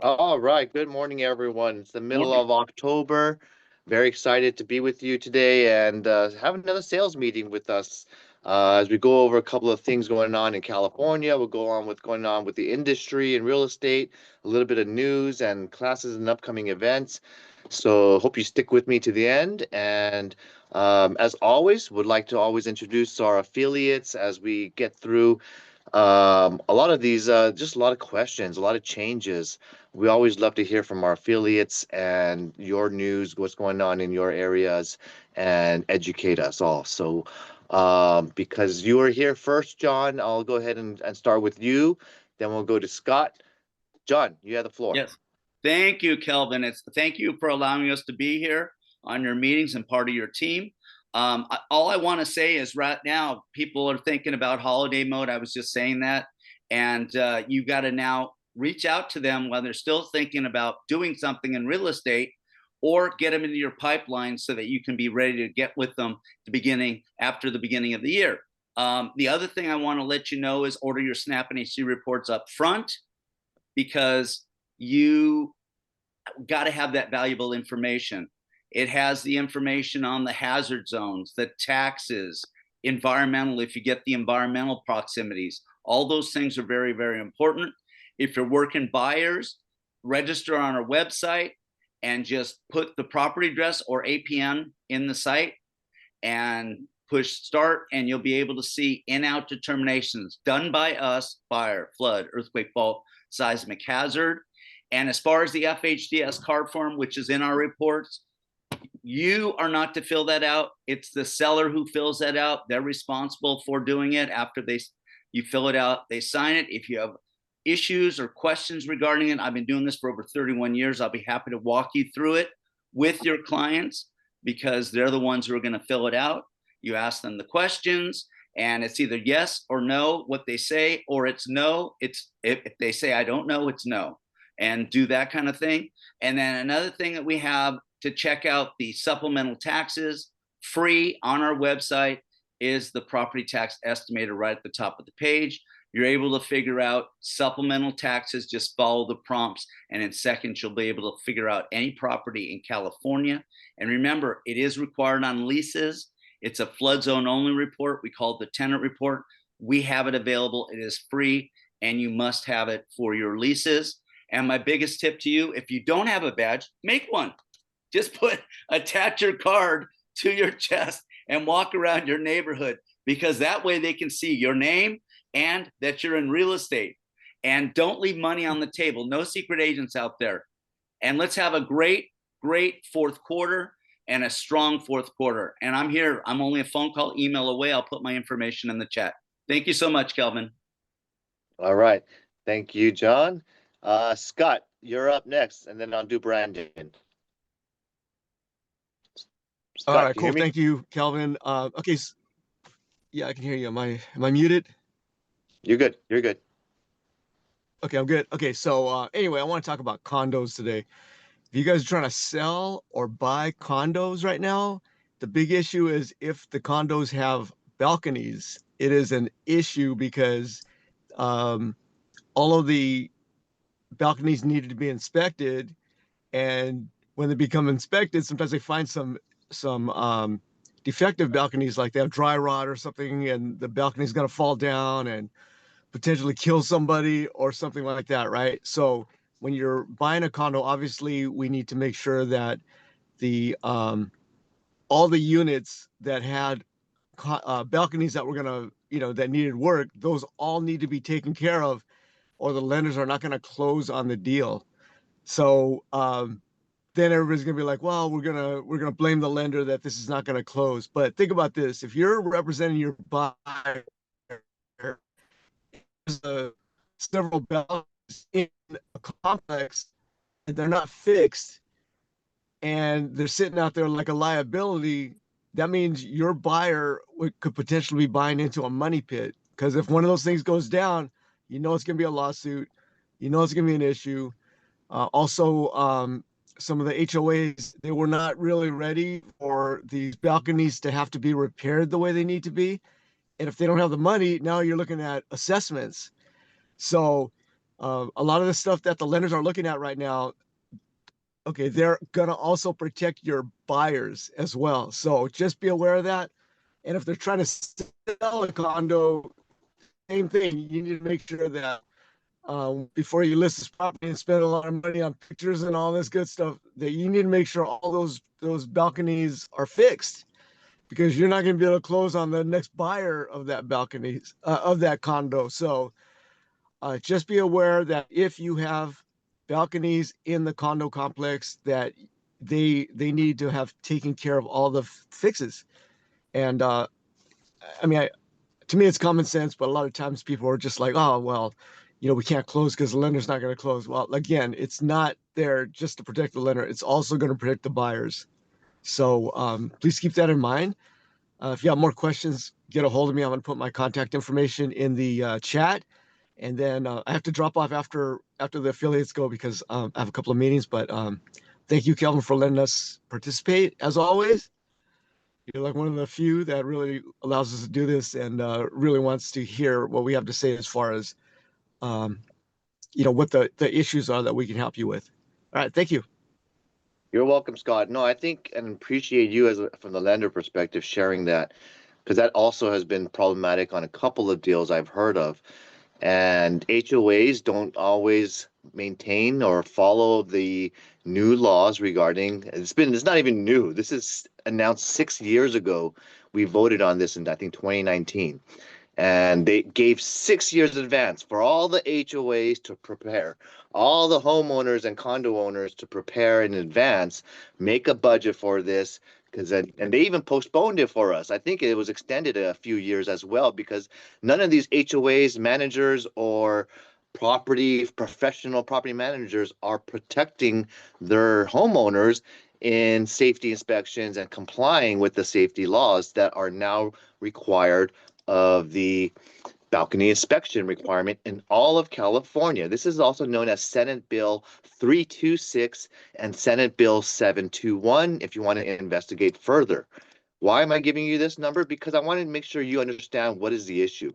All right. Good morning, everyone. It's the middle Morning. of October. Very excited to be with you today and have another sales meeting with us as we go over a couple of things going on in California. We'll go on with going on with the industry and real estate, a little bit of news and classes and upcoming events. So hope you stick with me to the end. And as always, would like to always introduce our affiliates as we get through a lot of these, just a lot of questions, a lot of changes. We always love to hear from our affiliates and your news, what's going on in your areas, and educate us all. So, because you are here first, John, I'll go ahead and start with you. Then we'll go to Scott. John, you have the floor. Yes. Thank you, Kelvin. Thank you for allowing us to be here on your meetings and part of your team. All I want to say is right now, people are thinking about holiday mode. I was just saying that. And you got to now reach out to them when they're still thinking about doing something in real estate or get them into your pipeline so that you can be ready to get with them after the beginning of the year. The other thing I want to let you know is order your SnapNHD reports up front because you got to have that valuable information. It has the information on the hazard zones, the taxes, environmental, if you get the environmental proximities. All those things are very, very important. If you're working buyers, register on our website and just put the property address or APN in the site and push start, and you'll be able to see in-out determinations done by us: fire, flood, earthquake, fault, seismic hazard. And as far as the FHDS card form, which is in our reports, you are not to fill that out. It's the seller who fills that out. They're responsible for doing it. After you fill it out, they sign it. If you have issues or questions regarding it, I've been doing this for over 31 years. I'll be happy to walk you through it with your clients because they're the ones who are going to fill it out. You ask them the questions, and it's either yes or no what they say, or it's no. It's if they say I don't know, it's no, and do that kind of thing. And then another thing that we have to check out the supplemental taxes free on our website is the property tax estimator right at the top of the page. You're able to figure out supplemental taxes, just follow the prompts, and in seconds you'll be able to figure out any property in California. And remember, it is required on leases. It's a flood zone only report. We call it the tenant report. We have it available. It is free, and you must have it for your leases. And my biggest tip to you, if you don't have a badge, make one. Just attach your card to your chest and walk around your neighborhood, because that way they can see your name and that you're in real estate. And don't leave money on the table. No secret agents out there. And let's have a great, great fourth quarter and a strong fourth quarter. And I'm here. I'm only a phone call, email away. I'll put my information in the chat. Thank you so much, Kelvin. All right. Thank you, John. Scott, you're up next, and then I'll do Brandon. All Scott, right, can you cool. hear me? Thank you, Kelvin. Okay, yeah, I can hear you. Am I muted? You're good. You're good. Okay, I'm good. Okay, so anyway, I want to talk about condos today. If you guys are trying to sell or buy condos right now, the big issue is if the condos have balconies. It is an issue because all of the balconies needed to be inspected, and when they become inspected, sometimes they find some defective balconies, like they have dry rot or something, and the balcony is going to fall down and potentially kill somebody or something like that, right? So when you're buying a condo, obviously we need to make sure that the all the units that had balconies that were gonna, that needed work, those all need to be taken care of, or the lenders are not going to close on the deal. So then everybody's gonna be like, well, we're gonna blame the lender that this is not gonna close. But think about this: if you're representing your buyer, there's several ballots in a complex and they're not fixed, and they're sitting out there like a liability, that means your buyer could potentially be buying into a money pit. Because if one of those things goes down, it's gonna be a lawsuit, it's gonna be an issue. Also, some of the HOAs, they were not really ready for these balconies to have to be repaired the way they need to be. And if they don't have the money, now you're looking at assessments. So A lot of the stuff that the lenders are looking at right now, okay, they're gonna also protect your buyers as well. So just be aware of that. And if they're trying to sell a condo, same thing. You need to make sure that before you list this property and spend a lot of money on pictures and all this good stuff, that you need to make sure all those balconies are fixed, because you're not going to be able to close on the next buyer of that balconies of that condo. So just be aware that if you have balconies in the condo complex, that they need to have taken care of all the fixes. And I mean, to me, it's common sense, but a lot of times people are just like, oh, well, we can't close because the lender's not going to close. Well, again, it's not there just to protect the lender. It's also going to protect the buyers. So please keep that in mind. If you have more questions, get a hold of me. I'm going to put my contact information in the chat. And then I have to drop off after the affiliates go, because I have a couple of meetings. But thank you, Kelvin, for letting us participate. As always, you're like one of the few that really allows us to do this, and really wants to hear what we have to say as far as what the issues are that we can help you with. All right, thank you. You're welcome, Scott. No, I think and appreciate you from the lender perspective sharing that, because that also has been problematic on a couple of deals I've heard of. And HOAs don't always maintain or follow the new laws regarding, it's not even new. This is announced 6 years ago. We voted on this in, I think, 2019. And they gave 6 years advance for all the HOAs to prepare, all the homeowners and condo owners to prepare in advance, make a budget for this, and they even postponed it for us. I think it was extended a few years as well, because none of these HOAs managers or professional property managers are protecting their homeowners in safety inspections and complying with the safety laws that are now required of the balcony inspection requirement in all of California. This is also known as Senate Bill 326 and Senate Bill 721 if you want to investigate further. Why am I giving you this number? Because I wanted to make sure you understand what is the issue.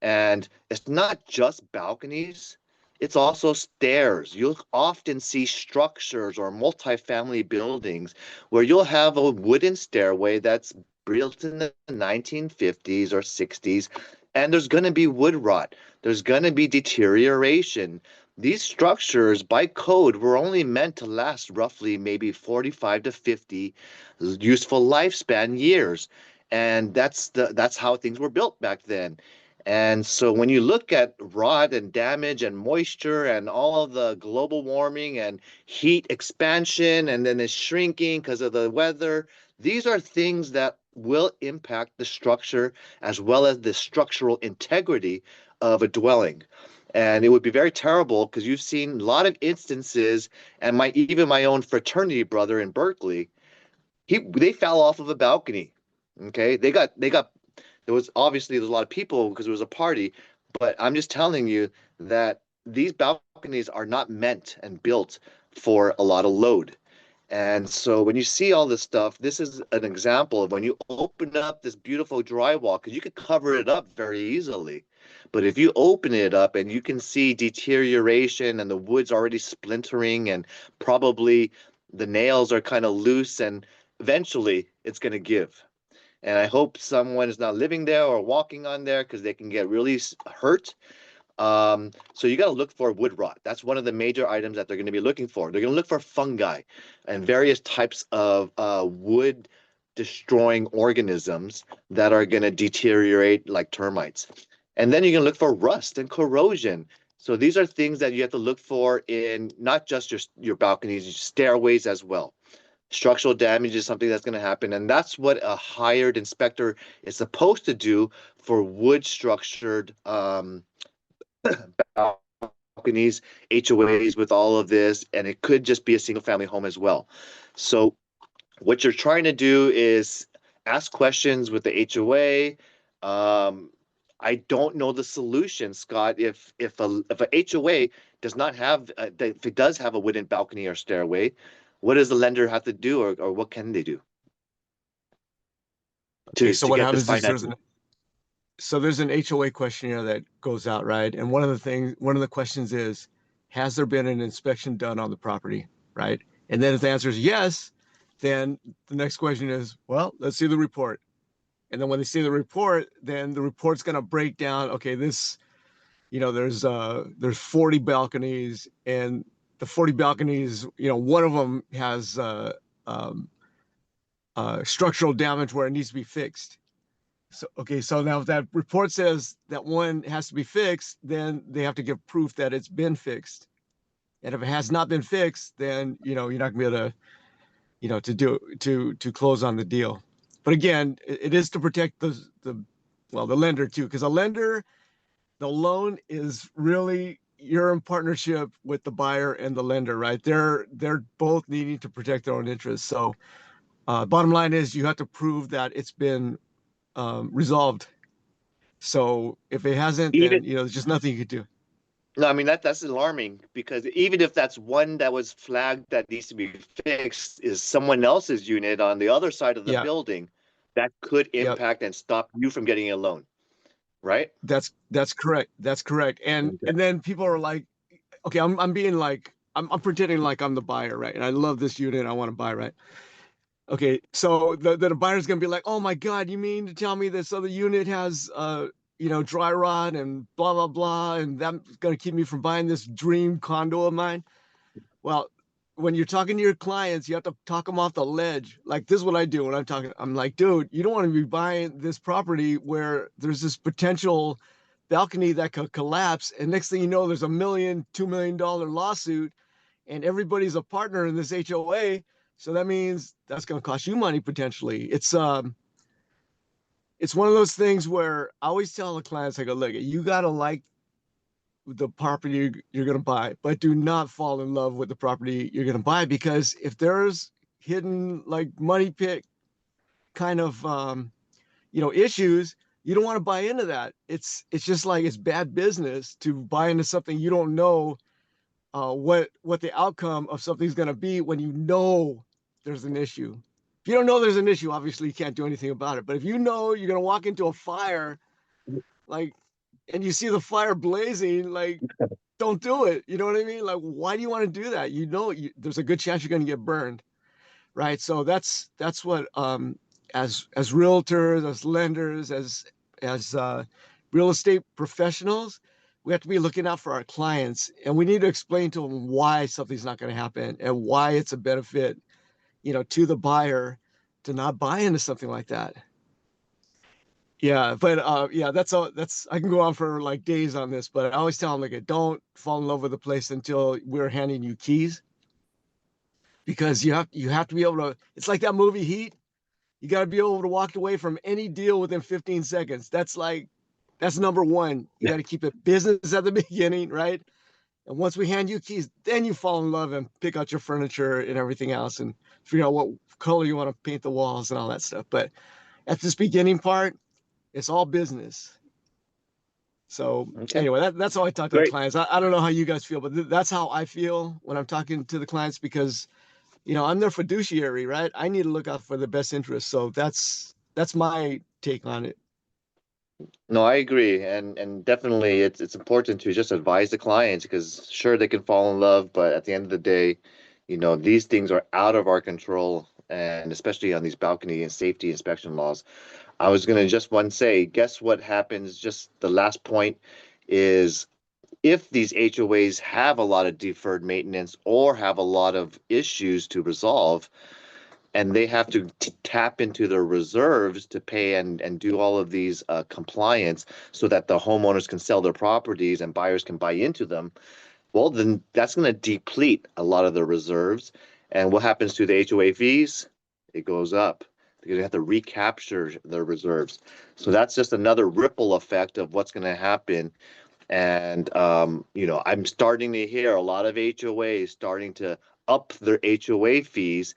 And it's not just balconies, it's also stairs. You'll often see structures or multifamily buildings where you'll have a wooden stairway that's built in the 1950s or 60s, and there's going to be wood rot. There's going to be deterioration. These structures, by code, were only meant to last roughly maybe 45 to 50 useful lifespan years. And that's how things were built back then. And so when you look at rot and damage and moisture and all of the global warming and heat expansion, and then it's shrinking because of the weather, these are things that will impact the structure as well as the structural integrity of a dwelling. And it would be very terrible, because you've seen a lot of instances, and even my own fraternity brother in Berkeley, they fell off of a balcony. Okay, there's a lot of people because it was a party, but I'm just telling you that these balconies are not meant and built for a lot of load. And so when you see all this stuff, this is an example of when you open up this beautiful drywall, because you could cover it up very easily. But if you open it up and you can see deterioration and the wood's already splintering and probably the nails are kind of loose, and eventually it's going to give. And I hope someone is not living there or walking on there, because they can get really hurt. So you got to look for wood rot. That's one of the major items that they're going to be looking for. They're going to look for fungi and various types of wood destroying organisms that are going to deteriorate, like termites. And then you're going to look for rust and corrosion. So these are things that you have to look for in not just your balconies, your stairways as well. Structural damage is something that's going to happen, and that's what a hired inspector is supposed to do for wood structured balconies, HOAs with all of this, and it could just be a single family home as well. So what you're trying to do is ask questions with the HOA. I don't know the solution, Scott. If a HOA does not have, if it does have a wooden balcony or stairway, what does the lender have to do, or what can they do Okay, so to what get this happens is financing? so there's an HOA questionnaire that goes out, right? And one of the questions is, has there been an inspection done on the property, right? And then if the answer is yes, then the next question is, well, let's see the report. And then when they see the report, then the report's going to break down, okay, this, there's 40 balconies, and the 40 balconies, one of them has um, structural damage where it needs to be fixed. So, okay, so now if that report says that one has to be fixed, then they have to give proof that it's been fixed. And if it has not been fixed, then, you're not gonna be able to, to close on the deal. But again, it is to protect the lender too, because a lender, the loan is really, you're in partnership with the buyer and the lender, right? They're both needing to protect their own interests. So bottom line is you have to prove that it's been resolved. So if it hasn't, Even then there's just nothing you could do. no, I mean that's alarming because even if that's one that was flagged that needs to be fixed, is someone else's unit on the other side of the Yeah, building that could yeah, impact and stop you from getting a loan, right? that's correct. That's correct. And Okay. and then people are like, okay, I'm being like, I'm pretending like I'm the buyer, right? And I love this unit, I want to buy, right? Okay, so the buyer's gonna be like, oh my God, you mean to tell me this other unit has dry rot and blah blah blah, and that's gonna keep me from buying this dream condo of mine? Well, when you're talking to your clients, you have to talk them off the ledge. Like this is what I do when I'm talking. I'm like, dude, you don't want to be buying this property where there's this potential balcony that could collapse, and next thing you know, there's $1 million, $2 million lawsuit, and everybody's a partner in this HOA. So that means that's going to cost you money potentially. It's one of those things where I always tell the clients, I go, look, you got to like the property you're going to buy, but do not fall in love with the property you're going to buy, because if there's hidden like money pit kind of issues, you don't want to buy into that. It's just like it's bad business to buy into something you don't know what the outcome of something's going to be when there's an issue. If you don't know there's an issue, obviously you can't do anything about it. But if you know you're going to walk into a fire, like, and you see the fire blazing, like, don't do it. You know what I mean? Like, why do you want to do that? There's a good chance you're going to get burned, right? So that's what as realtors, as lenders, as real estate professionals, we have to be looking out for our clients, and we need to explain to them why something's not going to happen and why it's a benefit, to the buyer to not buy into something like that. Yeah, but yeah, that's all. That's I can go on for like days on this, but I always tell them like, don't fall in love with the place until we're handing you keys, because you have to be able to. It's like that movie Heat. You got to be able to walk away from any deal within 15 seconds. That's number one. You got to keep it business at the beginning, right? And once we hand you keys, then you fall in love and pick out your furniture and everything else and figure out what color you want to paint the walls and all that stuff. But at this beginning part, it's all business. So Okay, anyway, that's how I talk to the great. clients. I don't know how you guys feel, but that's how I feel when I'm talking to the clients, because I'm their fiduciary, right? I need to look out for the best interest. So that's my take on it. No, I agree, and definitely it's important to just advise the clients because sure they can fall in love, but at the end of the day, these things are out of our control, and especially on these balcony and safety inspection laws. I was gonna just one say, guess what happens? Just the last point is if these HOAs have a lot of deferred maintenance or have a lot of issues to resolve, and they have to tap into their reserves to pay and do all of these compliance so that the homeowners can sell their properties and buyers can buy into them, well, then that's going to deplete a lot of the reserves. And what happens to the HOA fees? It goes up because they have to recapture their reserves. So that's just another ripple effect of what's going to happen. And I'm starting to hear a lot of HOAs starting to up their HOA fees,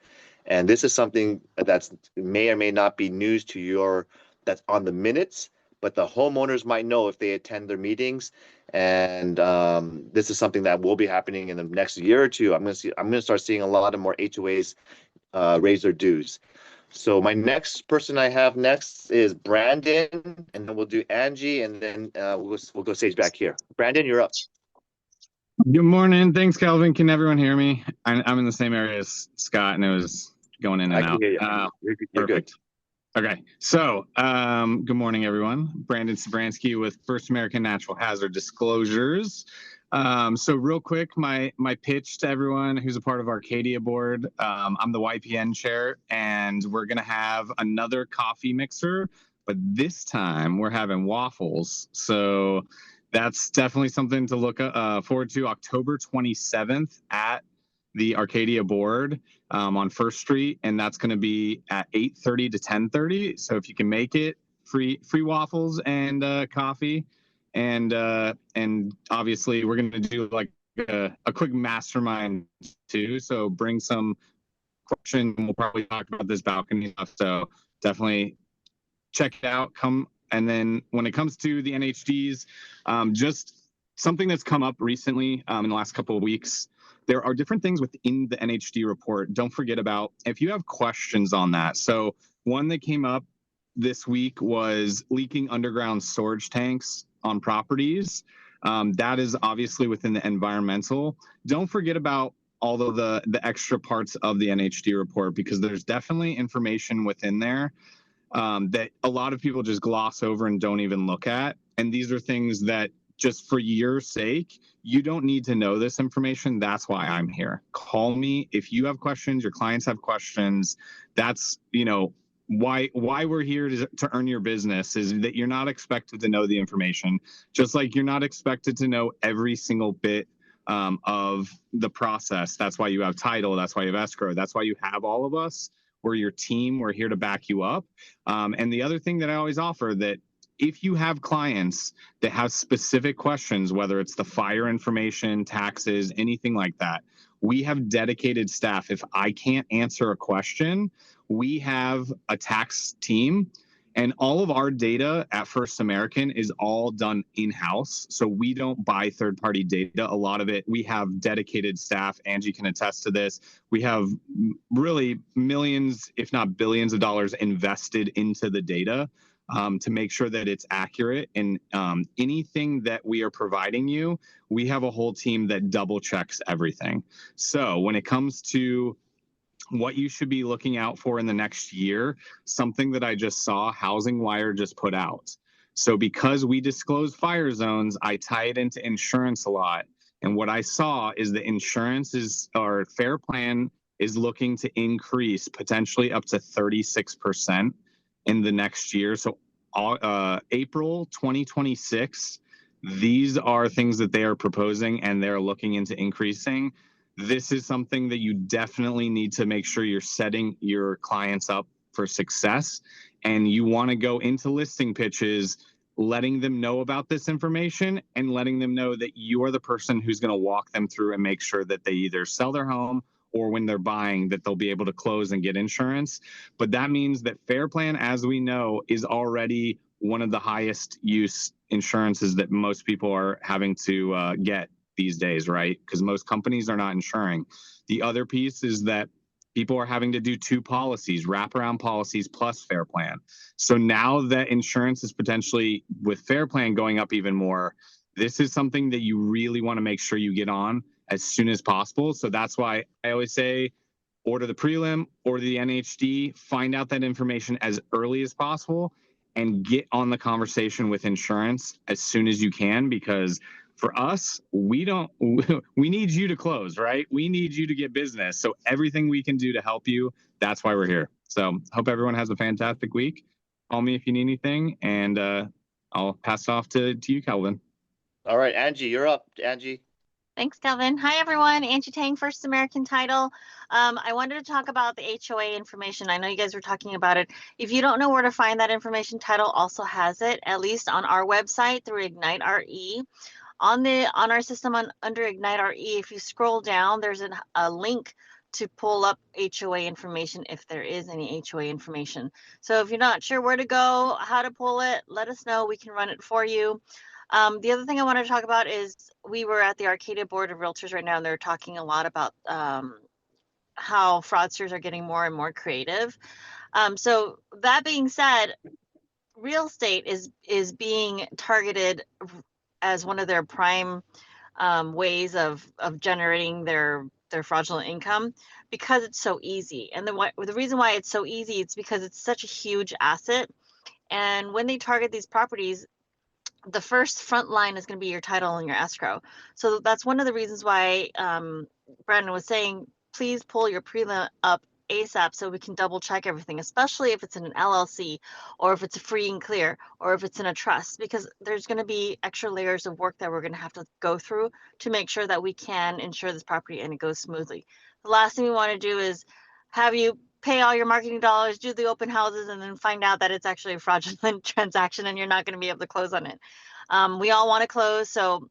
and this is something that's may or may not be news to that's on the minutes, but the homeowners might know if they attend their meetings. And this is something that will be happening in the next year or two. I'm going to start seeing a lot of more HOAs raise their dues. So my next person I have next is Brandon, and then we'll do Angie, and then we'll go stage back here. Brandon, you're up. Good morning. Thanks, Kelvin. Can everyone hear me? I'm in the same area as Scott, and it was going in and I out. can hear you. You're Perfect. Okay. So, good morning, everyone. Brandon Sabransky with First American Natural Hazard Disclosures. So real quick, my pitch to everyone who's a part of Arcadia board. I'm the YPN chair, and we're going to have another coffee mixer, but this time we're having waffles. So that's definitely something to look forward to. October 27th at the Arcadia board on First Street, and that's going to be at 8:30 to 10:30. So if you can make it, free waffles and coffee, and obviously we're going to do like a quick mastermind too. So bring some questions. We'll probably talk about this balcony stuff. So definitely check it out. Come. And then when it comes to the NHDs, just something that's come up recently in the last couple of weeks, there are different things within the NHD report. Don't forget about if you have questions on that. So one that came up this week was leaking underground storage tanks on properties. That is obviously within the environmental. Don't forget about all of the extra parts of the NHD report, because there's definitely information within there that a lot of people just gloss over and don't even look at. And these are things that, just for your sake, you don't need to know this information. That's why I'm here. Call me if you have questions, your clients have questions. That's, why we're here to earn your business, is that you're not expected to know the information, just like you're not expected to know every single bit of the process. That's why you have title. That's why you have escrow. That's why you have all of us. We're your team. We're here to back you up. And the other thing that I always offer, that if you have clients that have specific questions, whether it's the fire information, taxes, anything like that, we have dedicated staff. If I can't answer a question, we have a tax team, and all of our data at First American is all done in-house. So we don't buy third-party data. A lot of it, we have dedicated staff. Angie can attest to this. We have really millions, if not billions of dollars invested into the data to make sure that it's accurate. And anything that we are providing you, we have a whole team that double checks everything. So when it comes to what you should be looking out for in the next year, something that I just saw Housing Wire just put out. So because we disclose fire zones, I tie it into insurance a lot. And what I saw is the insurance or Fair Plan is looking to increase potentially up to 36% in the next year. So April 2026, these are things that they are proposing, and they're looking into increasing. This is something that you definitely need to make sure you're setting your clients up for success. And you want to go into listing pitches, letting them know about this information and letting them know that you are the person who's going to walk them through and make sure that they either sell their home, or when they're buying, that they'll be able to close and get insurance. But that means that Fair Plan, as we know, is already one of the highest use insurances that most people are having to get these days, right? Because most companies are not insuring. The other piece is that people are having to do 2 policies, wraparound policies plus Fair Plan. So now that insurance is potentially, with Fair Plan going up even more, this is something that you really want to make sure you get on as soon as possible. So that's why I always say, order the prelim, order the NHD, find out that information as early as possible, and get on the conversation with insurance as soon as you can, because for us, we need you to close, right? We need you to get business. So everything we can do to help you, that's why we're here. So hope everyone has a fantastic week. Call me if you need anything, and I'll pass it off to you, Kelvin. All right, Angie, you're up. Angie. Thanks, Kelvin. Hi, everyone. Angie Tang, First American Title. I wanted to talk about the HOA information. I know you guys were talking about it. If you don't know where to find that information, Title also has it, at least on our website through Ignite RE. On our system under Ignite RE, if you scroll down, there's a link to pull up HOA information if there is any HOA information. So if you're not sure where to go, how to pull it, let us know. We can run it for you. The other thing I wanted to talk about is we were at the Arcadia Board of Realtors right now, and they're talking a lot about how fraudsters are getting more and more creative. So that being said, real estate is being targeted as one of their prime ways of generating their fraudulent income because it's so easy. And the reason why it's so easy, it's because it's such a huge asset. And when they target these properties, the first front line is going to be your title and your escrow. So that's one of the reasons why Brandon was saying, please pull your prelim up ASAP so we can double check everything, especially if it's in an LLC or if it's a free and clear or if it's in a trust, because there's going to be extra layers of work that we're going to have to go through to make sure that we can insure this property and it goes smoothly. The last thing we want to do is have you pay all your marketing dollars, do the open houses, and then find out that it's actually a fraudulent transaction and you're not going to be able to close on it. We all want to close. So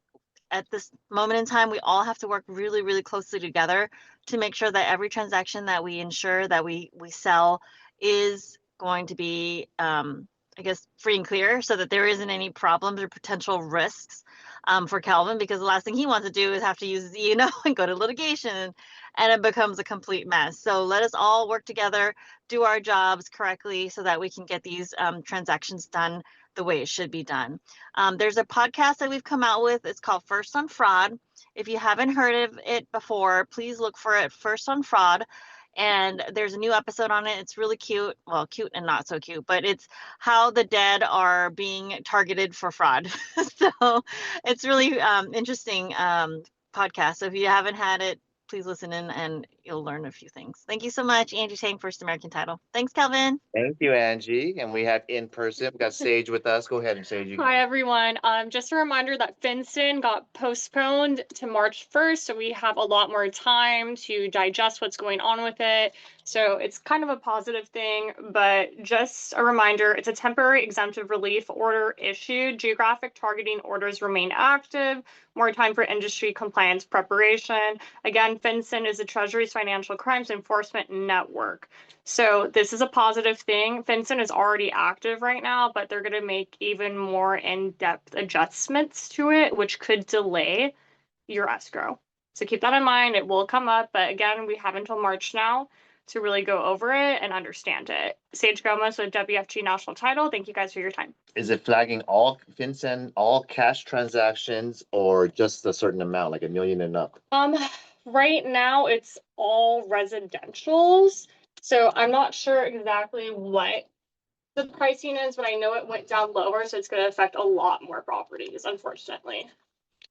at this moment in time, we all have to work really, really closely together to make sure that every transaction that we insure, that we sell, is going to be, I guess, free and clear, so that there isn't any problems or potential risks for Kelvin, because the last thing he wants to do is have to use his E&O and go to litigation, and it becomes a complete mess. So let us all work together, do our jobs correctly so that we can get these transactions done the way it should be done. There's a podcast that we've come out with. It's called First on Fraud. If you haven't heard of it before, please look for it, First on Fraud. And there's a new episode on it. It's really cute. Well, cute and not so cute, but it's how the dead are being targeted for fraud. So it's really interesting podcast. So if you haven't had it, please listen in and you'll learn a few things. Thank you so much, Angie Tang, First American Title. Thanks, Kelvin. Thank you, Angie. And we have in person, we got Sage with us. Go ahead and Sage. Hi, everyone. Just a reminder that FinCEN got postponed to March 1st, so we have a lot more time to digest what's going on with it. So it's kind of a positive thing, but just a reminder, it's a temporary exemptive relief order issued. Geographic targeting orders remain active. More time for industry compliance preparation. Again, FinCEN is the Treasury's Financial Crimes Enforcement Network. So this is a positive thing. FinCEN is already active right now, but they're going to make even more in-depth adjustments to it, which could delay your escrow. So keep that in mind. It will come up, but again, we have until March now to really go over it and understand it. Sage Gomez with WFG National Title. Thank you guys for your time. Is it flagging all FinCEN, all cash transactions, or just a certain amount, like $1 million and up? Right now it's all residentials. So I'm not sure exactly what the pricing is, but I know it went down lower, so it's going to affect a lot more properties, unfortunately.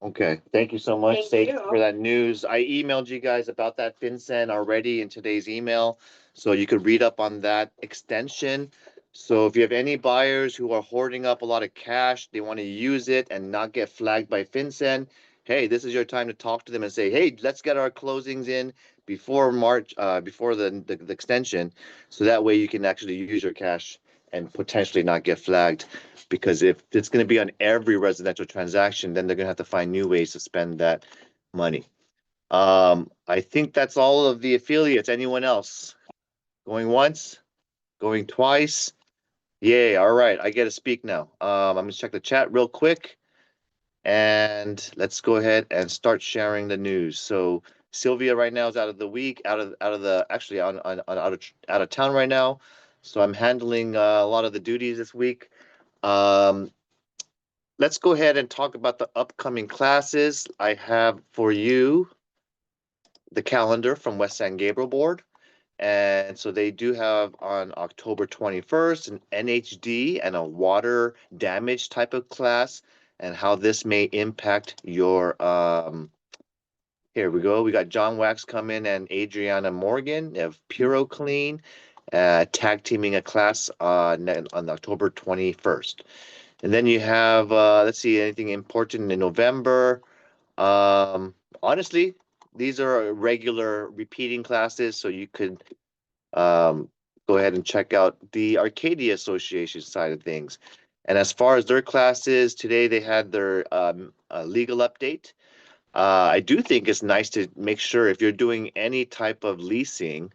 Okay, thank you so much, Thank Sage, you. for that news. I emailed you guys about that FinCEN already in today's email, so you could read up on that extension. So if you have any buyers who are hoarding up a lot of cash, they want to use it and not get flagged by FinCEN, hey, this is your time to talk to them and say, hey, let's get our closings in before March, before the extension, so that way you can actually use your cash and potentially not get flagged. Because if it's going to be on every residential transaction, then they're going to have to find new ways to spend that money. I think that's all of the affiliates. Anyone else? Going once? Going twice? Yay. All right. I get to speak now. I'm going to check the chat real quick. And let's go ahead and start sharing the news. So Sylvia right now is out of the week, out of town right now. So I'm handling a lot of the duties this week. Let's go ahead and talk about the upcoming classes. I have for you the calendar from West San Gabriel Board. And so they do have on October 21st an NHD and a water damage type of class and how this may impact your, here we go. We got John Wax coming and Adriana Morgan of Puro Clean, tag teaming a class on October 21st. And then you have, let's see, anything important in November. Honestly, these are regular repeating classes, so you could go ahead and check out the Arcadia Association side of things. And as far as their classes, today they had their legal update. I do think it's nice to make sure if you're doing any type of leasing,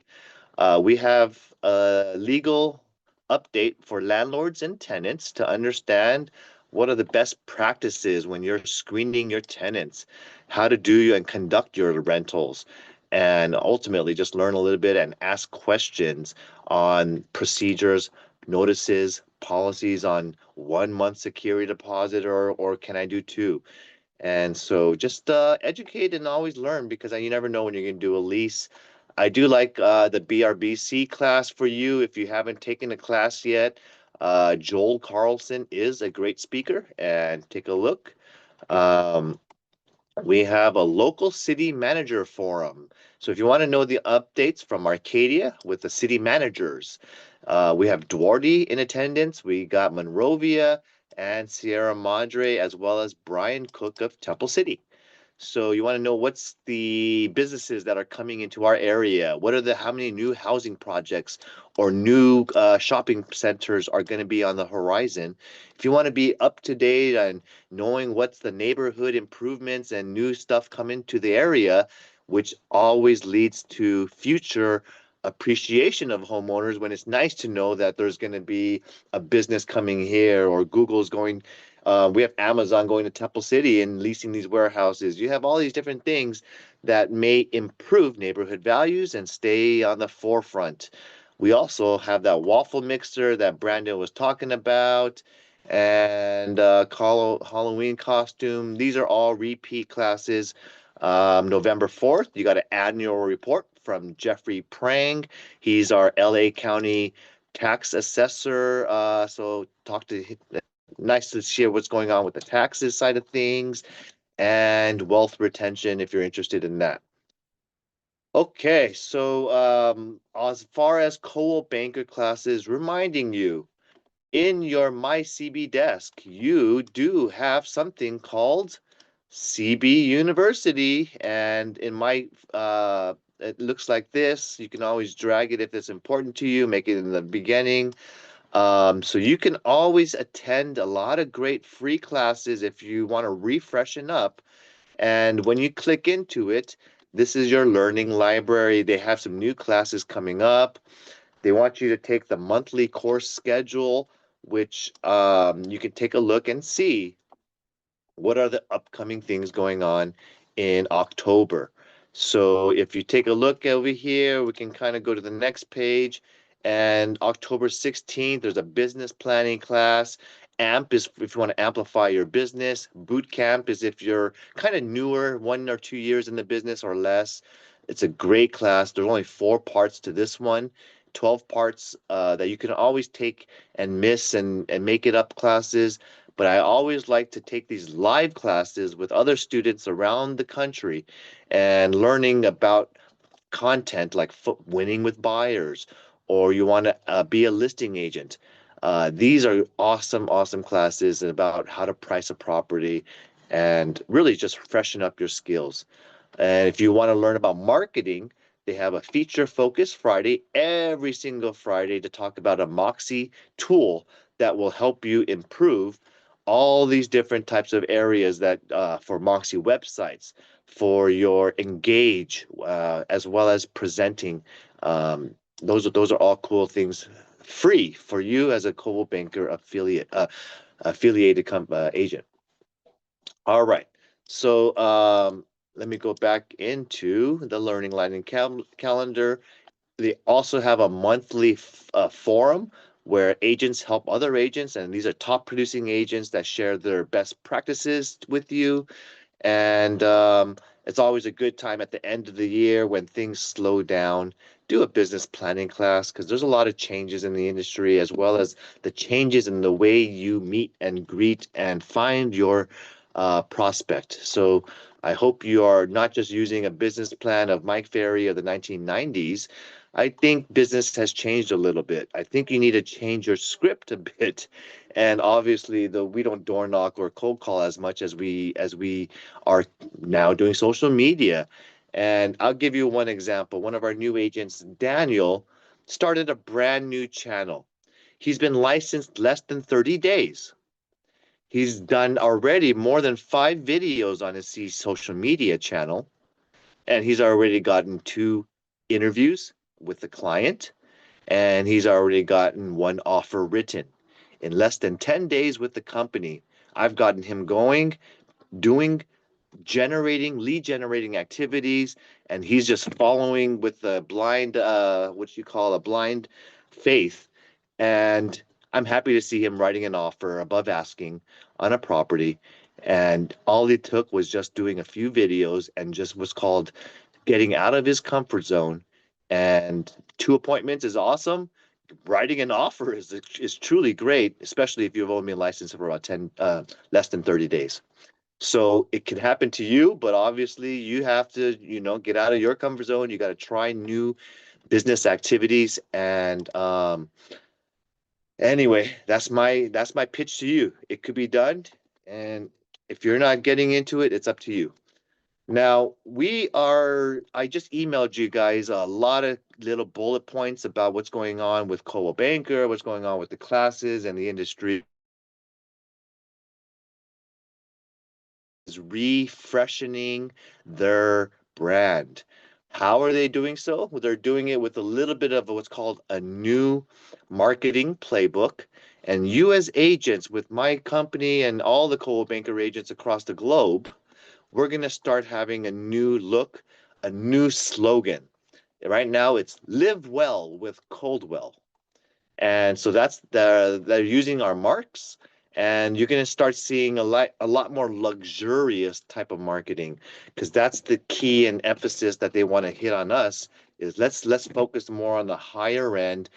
we have a legal update for landlords and tenants to understand what are the best practices when you're screening your tenants, how to do and conduct your rentals, and ultimately just learn a little bit and ask questions on procedures, notices, policies on 1 month security deposit, or can I do two? And so just educate and always learn, because you never know when you're going to do a lease. I do like the BRBC class for you. If you haven't taken a class yet, Joel Carlson is a great speaker, and take a look. Um, we have a local city manager forum. So if you want to know the updates from Arcadia with the city managers, we have Duarte in attendance. We got Monrovia and Sierra Madre, as well as Brian Cook of Temple City. So you want to know what's the businesses that are coming into our area? What are how many new housing projects or new shopping centers are going to be on the horizon? If you want to be up to date and knowing what's the neighborhood improvements and new stuff coming to the area, which always leads to future appreciation of homeowners, when it's nice to know that there's going to be a business coming here, or Google's going. We have Amazon going to Temple City and leasing these warehouses. You have all these different things that may improve neighborhood values and stay on the forefront. We also have that waffle mixer that Brandon was talking about, and Halloween costume. These are all repeat classes. November 4th, you got an annual report from Jeffrey Prang. He's our LA County tax assessor. So talk to him. Nice to share what's going on with the taxes side of things, and wealth retention if you're interested in that. Okay, so as far as co-op banker classes, reminding you, in your My CB desk, you do have something called CB University, and in my it looks like this. You can always drag it if it's important to you, make it in the beginning. So you can always attend a lot of great free classes if you want to refreshen up. And when you click into it, this is your learning library. They have some new classes coming up. They want you to take the monthly course schedule, which you can take a look and see what are the upcoming things going on in October. So if you take a look over here, we can kind of go to the next page. And October 16th, there's a business planning class. AMP is if you want to amplify your business. Boot camp is if you're kind of newer, 1 or 2 years in the business or less. It's a great class. There's only 4 parts to this one, 12 parts that you can always take and miss and make it up classes. But I always like to take these live classes with other students around the country and learning about content like winning with buyers, or you want to be a listing agent. These are awesome, awesome classes about how to price a property and really just freshen up your skills. And if you want to learn about marketing, they have a feature focus Friday every single Friday to talk about a Moxie tool that will help you improve all these different types of areas that for Moxie websites, for your engage, as well as presenting. Those are all cool things, free for you as a co banker affiliated agent. All right, so let me go back into the Learning Lightning calendar. They also have a monthly forum where agents help other agents, and these are top producing agents that share their best practices with you. And it's always a good time at the end of the year when things slow down. Do a business planning class, because there's a lot of changes in the industry, as well as the changes in the way you meet and greet and find your prospect. So I hope you are not just using a business plan of Mike Ferry of the 1990s. I think business has changed a little bit. I think you need to change your script a bit. And obviously, we don't door knock or cold call as much as we are now doing social media. And I'll give you one example. One of our new agents, Daniel, started a brand new channel. He's been licensed less than 30 days. He's done already more than 5 videos on his social media channel, and he's already gotten 2 interviews with the client, and he's already gotten 1 offer written. In less than 10 days with the company, I've gotten him going, doing lead generating activities, and he's just following with a blind, what you call a blind faith. And I'm happy to see him writing an offer above asking on a property. And all it took was just doing a few videos and just was called getting out of his comfort zone. And 2 appointments is awesome. Writing an offer is truly great, especially if you've only been licensed for about 10, less than 30 days. So it can happen to you, but obviously you have to, get out of your comfort zone. You got to try new business activities. And anyway, that's my pitch to you. It could be done, and if you're not getting into it, it's up to you. Now, I just emailed you guys a lot of little bullet points about what's going on with Coldwell Banker, what's going on with the classes and the industry. Is refreshing their brand. How are they doing so? Well, they're doing it with a little bit of what's called a new marketing playbook. And you as agents with my company and all the Coldwell Banker agents across the globe, we're going to start having a new look, a new slogan. Right now it's live well with Coldwell. And so they're using our marks, and you're going to start seeing a lot more luxurious type of marketing, because that's the key and emphasis that they want to hit on us is let's focus more on the higher end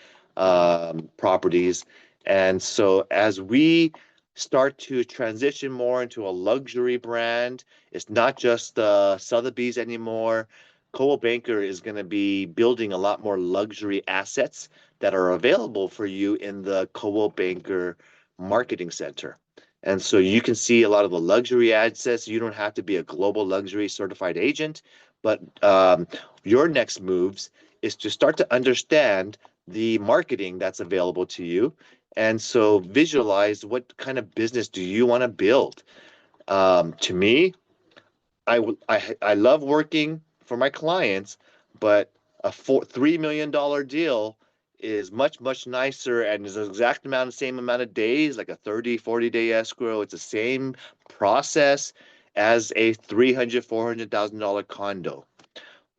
properties. And so as we start to transition more into a luxury brand, it's not just Sotheby's anymore. Coldwell Banker is going to be building a lot more luxury assets that are available for you in the Coldwell Banker Marketing Center. And so you can see a lot of the luxury assets. You don't have to be a global luxury certified agent, but your next moves is to start to understand the marketing that's available to you. And so visualize what kind of business do you want to build. To me, I love working for my clients, but a $3 million deal is much nicer and is the same amount of days, like a 30-40 day escrow. It's the same process as a $300,000-$400,000 condo.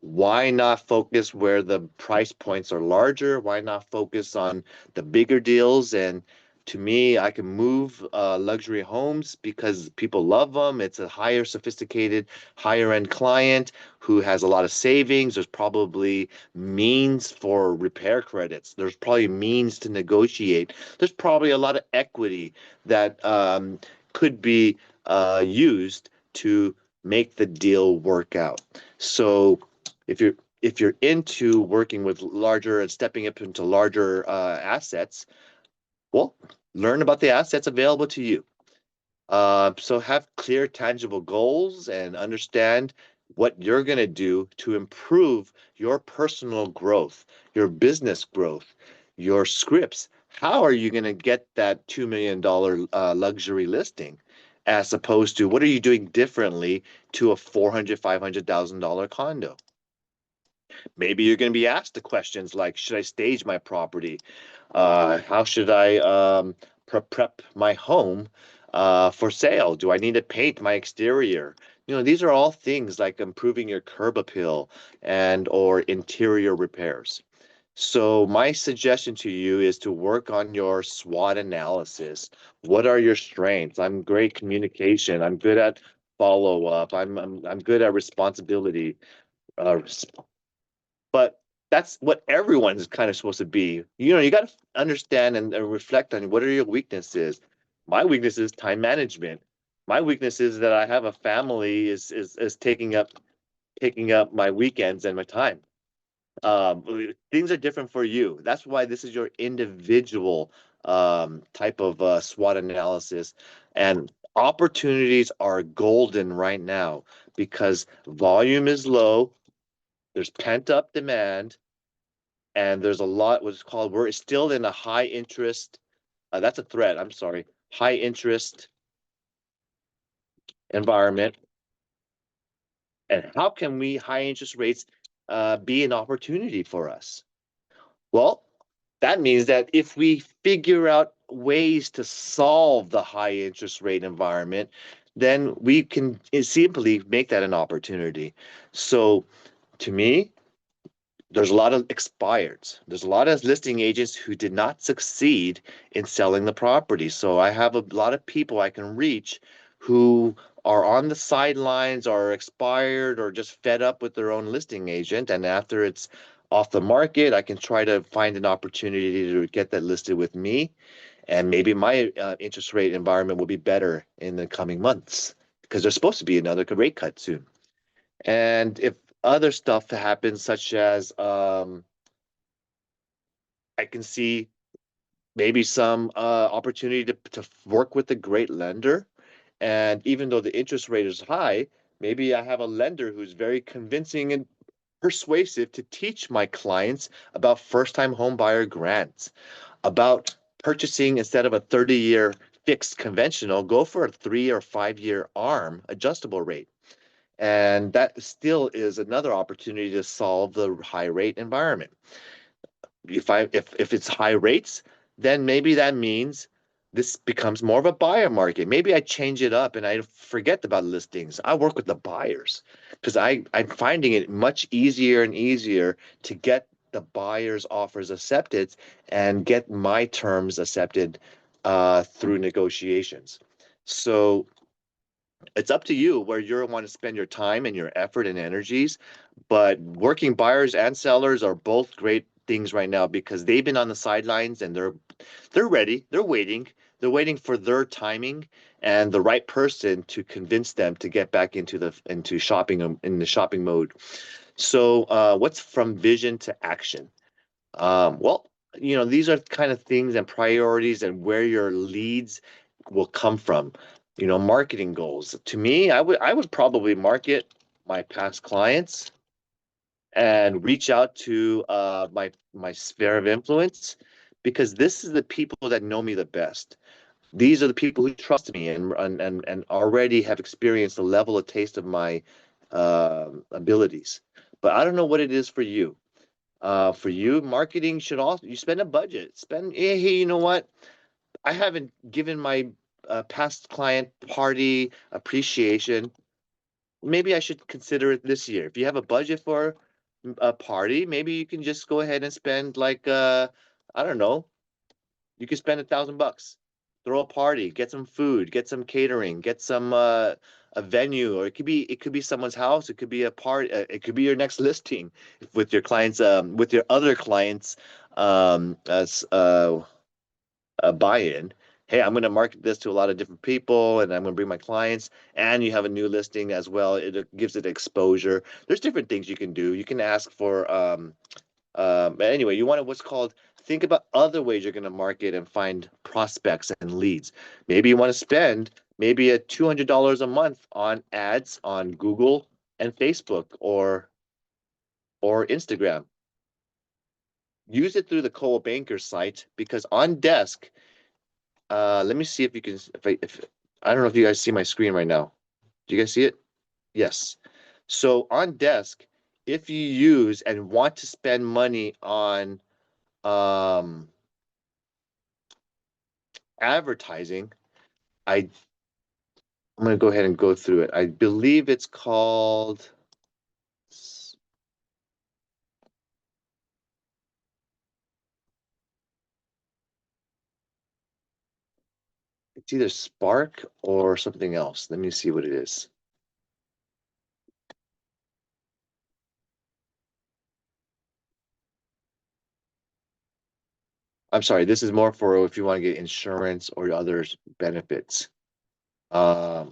Why not focus where the price points are larger? Why not focus on the bigger deals? And to me, I can move luxury homes because people love them. It's a higher sophisticated, higher end client who has a lot of savings. There's probably means for repair credits. There's probably means to negotiate. There's probably a lot of equity that could be used to make the deal work out. So if you're into working with larger and stepping up into larger assets, well, learn about the assets available to you. So have clear, tangible goals and understand what you're going to do to improve your personal growth, your business growth, your scripts. How are you going to get that $2 million luxury listing, as opposed to what are you doing differently to a $400,000-$500,000 condo? Maybe you're going to be asked the questions like, should I stage my property? How should I prep my home for sale? Do I need to paint my exterior? These are all things like improving your curb appeal and or interior repairs. So my suggestion to you is to work on your SWOT analysis. What are your strengths? I'm great communication. I'm good at follow up. I'm good at responsibility. But that's what everyone's kind of supposed to be. You got to understand and reflect on what are your weaknesses. My weakness is time management. My weakness is that I have a family is taking up my weekends and my time. Things are different for you. That's why this is your individual type of SWOT analysis. And opportunities are golden right now because volume is low. There's pent up demand, and there's a lot what's called, we're still in a high interest, that's a threat, I'm sorry, high interest environment. And how can high interest rates be an opportunity for us? Well, that means that if we figure out ways to solve the high interest rate environment, then we can simply make that an opportunity. So to me, there's a lot of expireds. There's a lot of listing agents who did not succeed in selling the property. So I have a lot of people I can reach who are on the sidelines, are expired, or just fed up with their own listing agent. And after it's off the market, I can try to find an opportunity to get that listed with me. And maybe my interest rate environment will be better in the coming months because there's supposed to be another rate cut soon. And if other stuff happens, such as I can see maybe some opportunity to work with a great lender. And even though the interest rate is high, maybe I have a lender who's very convincing and persuasive to teach my clients about first-time home buyer grants, about purchasing instead of a 30-year fixed conventional, go for a 3 or 5-year ARM adjustable rate. And that still is another opportunity to solve the high rate environment. If it's high rates, then maybe that means this becomes more of a buyer market. Maybe I change it up and I forget about listings. I work with the buyers because I'm finding it much easier and easier to get the buyer's offers accepted and get my terms accepted through negotiations. So it's up to you where you want to spend your time and your effort and energies. But working buyers and sellers are both great things right now because they've been on the sidelines and they're ready. They're waiting. They're waiting for their timing and the right person to convince them to get back into shopping in the shopping mode. So what's from vision to action? Well, these are kind of things and priorities and where your leads will come from. Marketing goals. To me, I would probably market my past clients and reach out to my sphere of influence because this is the people that know me the best. These are the people who trust me and already have experienced the level of taste of my abilities. But I don't know what it is for you. For you, marketing should also you spend a budget. Hey, you know what? I haven't given my past client party appreciation. Maybe I should consider it this year. If you have a budget for a party, maybe you can just go ahead and spend like I don't know, you could spend $1,000, throw a party, get some food, get some catering, get some a venue, or it could be someone's house, it could be a part, it could be your next listing with your clients, with your other clients, as a buy-in. Hey, I'm going to market this to a lot of different people, and I'm going to bring my clients. And you have a new listing as well. It gives it exposure. There's different things you can do. You can ask for anyway, you want to what's called think about other ways you're going to market and find prospects and leads. Maybe you want to spend maybe a $200 a month on ads on Google and Facebook or Instagram. Use it through the Coldwell Banker site because on desk, let me see if you can if I don't know if you guys see my screen right now. Do you guys see it? Yes. So on desk, if you use and want to spend money on advertising, I'm going to go ahead and go through it. I believe it's called it's either Spark or something else. Let me see what it is. I'm sorry, this is more for if you want to get insurance or other benefits. But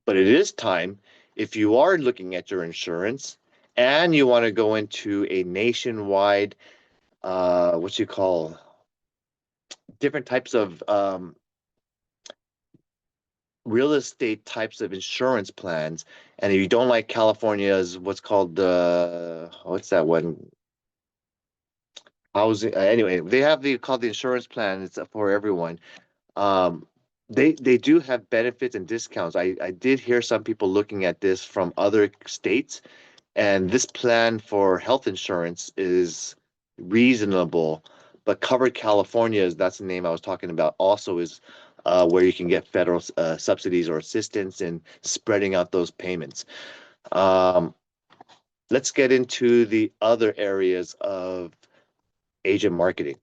it is time if you are looking at your insurance and you want to go into a nationwide, what you call different types of real estate types of insurance plans. And if you don't like California's, what's called what's that one? Housing. Anyway, they have called the insurance plan. It's for everyone. Um, they do have benefits and discounts. I did hear some people looking at this from other states, and this plan for health insurance is reasonable, but Covered California, that's the name I was talking about, also is where you can get federal subsidies or assistance in spreading out those payments. Let's get into the other areas of agent marketing.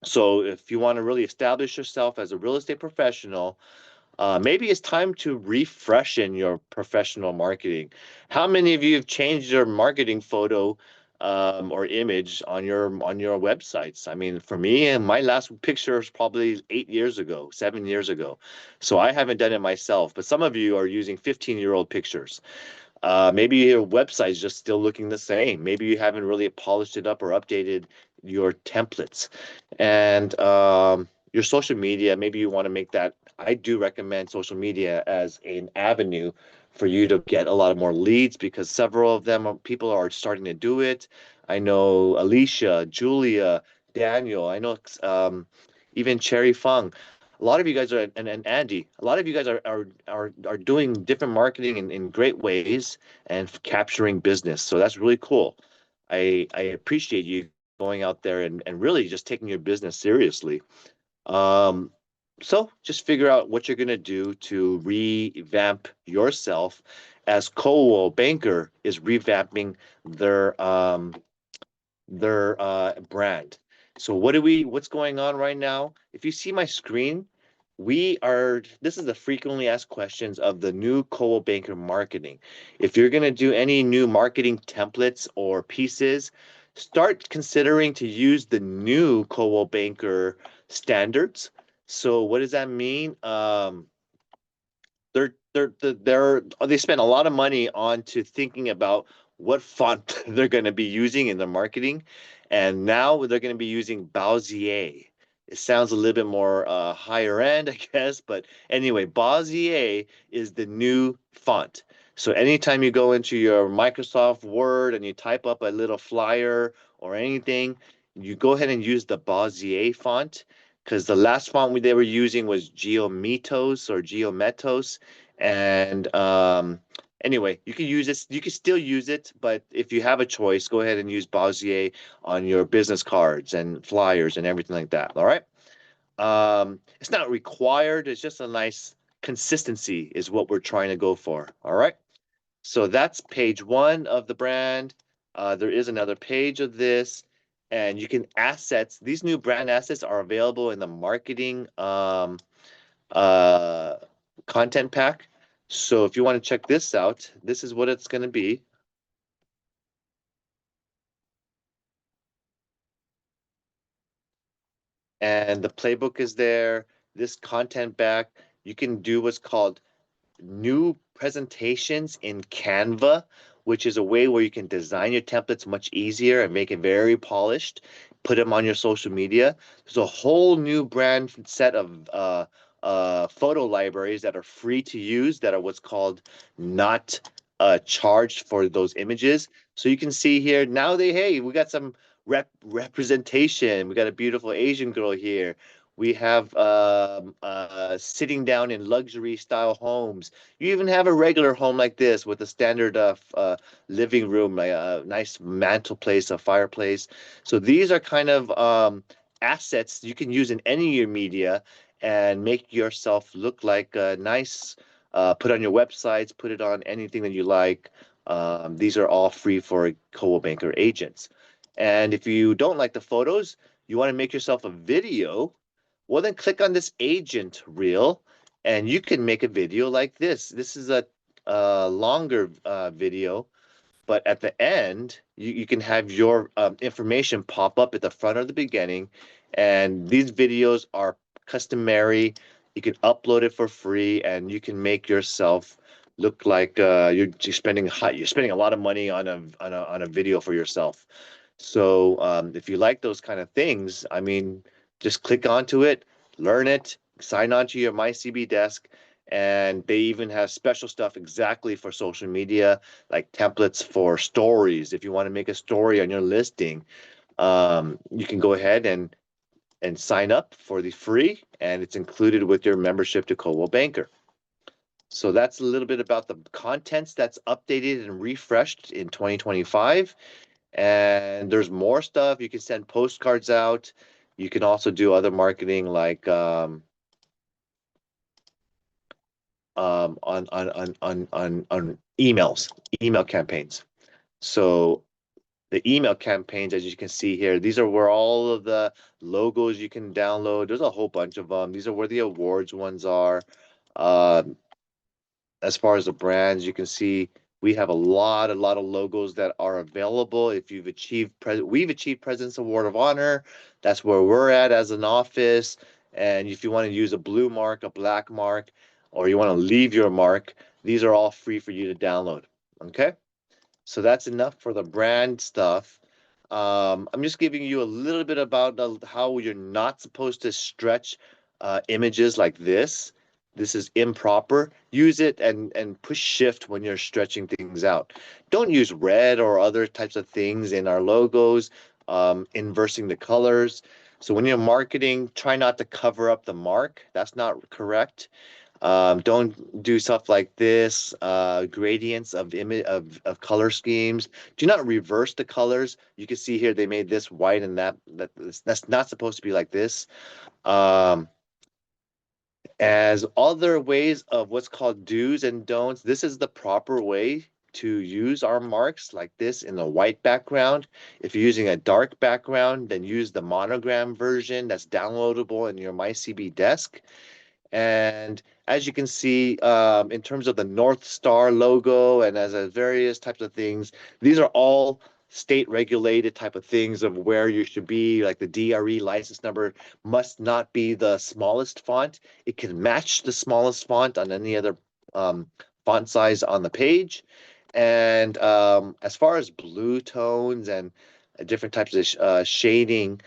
So if you want to really establish yourself as a real estate professional, maybe it's time to refresh in your professional marketing. How many of you have changed your marketing photo or image on your websites? I mean, for me, and my last picture is probably 8 years ago, 7 years ago. So I haven't done it myself, but some of you are using 15-year-old pictures. Maybe your website is just still looking the same. Maybe you haven't really polished it up or updated your templates. And your social media, maybe you want to make that. I do recommend social media as an avenue for you to get a lot of more leads, because several of them people are starting to do it. I know Alicia, Julia, Daniel. I know even Cherry Fung. A lot of you guys are, and Angie, a lot of you guys are doing different marketing in great ways and capturing business. So that's really cool. I appreciate you going out there and really just taking your business seriously. So just figure out what you're going to do to revamp yourself, as Coldwell Banker is revamping their brand. So what's going on right now? If you see my screen, this is the frequently asked questions of the new Coldwell Banker marketing. If you're going to do any new marketing templates or pieces, start considering to use the new Coldwell Banker standards. So what does that mean? They spend a lot of money onto thinking about what font they're going to be using in their marketing, and now they're going to be using Bezier. It sounds a little bit more higher end, I guess, but anyway, Bezier is the new font. So anytime you go into your Microsoft Word and you type up a little flyer or anything, you go ahead and use the Bezier font, because the last font they were using was Geometos or Geometos. And anyway, you can use this. You can still use it, but if you have a choice, go ahead and use Bezier on your business cards and flyers and everything like that. All right. It's not required. It's just a nice consistency is what we're trying to go for. All right. So that's page 1 of the brand. There is another page of this, and you can assets. These new brand assets are available in the marketing content pack. So if you want to check this out, this is what it's going to be. And the playbook is there. This content pack, you can do what's called new presentations in Canva, which is a way where you can design your templates much easier and make it very polished, put them on your social media. There's a whole new brand set of photo libraries that are free to use, that are what's called not charged for those images. So you can see here now hey, we got some representation. We got a beautiful Asian girl here. We have sitting down in luxury style homes. You even have a regular home like this with a standard living room, a nice mantelpiece, a fireplace. So these are kind of assets you can use in any of your media and make yourself look like nice. Put on your websites, put it on anything that you like. These are all free for Coldwell Banker agents. And if you don't like the photos, you want to make yourself a video, well, then click on this agent reel and you can make a video like this. This is a longer video, but at the end, you can have your information pop up at the front or the beginning. And these videos are customary. You can upload it for free, and you can make yourself look like you're spending a lot of money on a video for yourself. So if you like those kind of things, I mean, just click onto it, learn it, sign on to your MyCB desk, and they even have special stuff exactly for social media, like templates for stories. If you want to make a story on your listing, you can go ahead and sign up for the free, and it's included with your membership to Coldwell Banker. So that's a little bit about the contents that's updated and refreshed in 2025. And there's more stuff. You can send postcards out. You can also do other marketing like on email campaigns. So the email campaigns, as you can see here, these are where all of the logos you can download. There's a whole bunch of them. These are where the awards ones are. As far as the brands, you can see we have a lot of logos that are available. If you've achieved, we've achieved President's Award of Honor. That's where we're at as an office. And if you want to use a blue mark, a black mark, or you want to leave your mark, these are all free for you to download. Okay. So that's enough for the brand stuff. I'm just giving you a little bit about how you're not supposed to stretch images like this. This is improper. Use it and push shift when you're stretching things out. Don't use red or other types of things in our logos, inversing the colors. So when you're marketing, try not to cover up the mark. That's not correct. Don't do stuff like this, gradients of image of color schemes. Do not reverse the colors. You can see here they made this white and that's not supposed to be like this. As other ways of what's called do's and don'ts, this is the proper way to use our marks like this in a white background. If you're using a dark background, then use the monogram version that's downloadable in your MyCB desk. And as you can see, in terms of the North Star logo and as a various types of things, these are all state regulated type of things of where you should be. Like the DRE license number must not be the smallest font. It can match the smallest font on any other font size on the page. And as far as blue tones and different types of shading,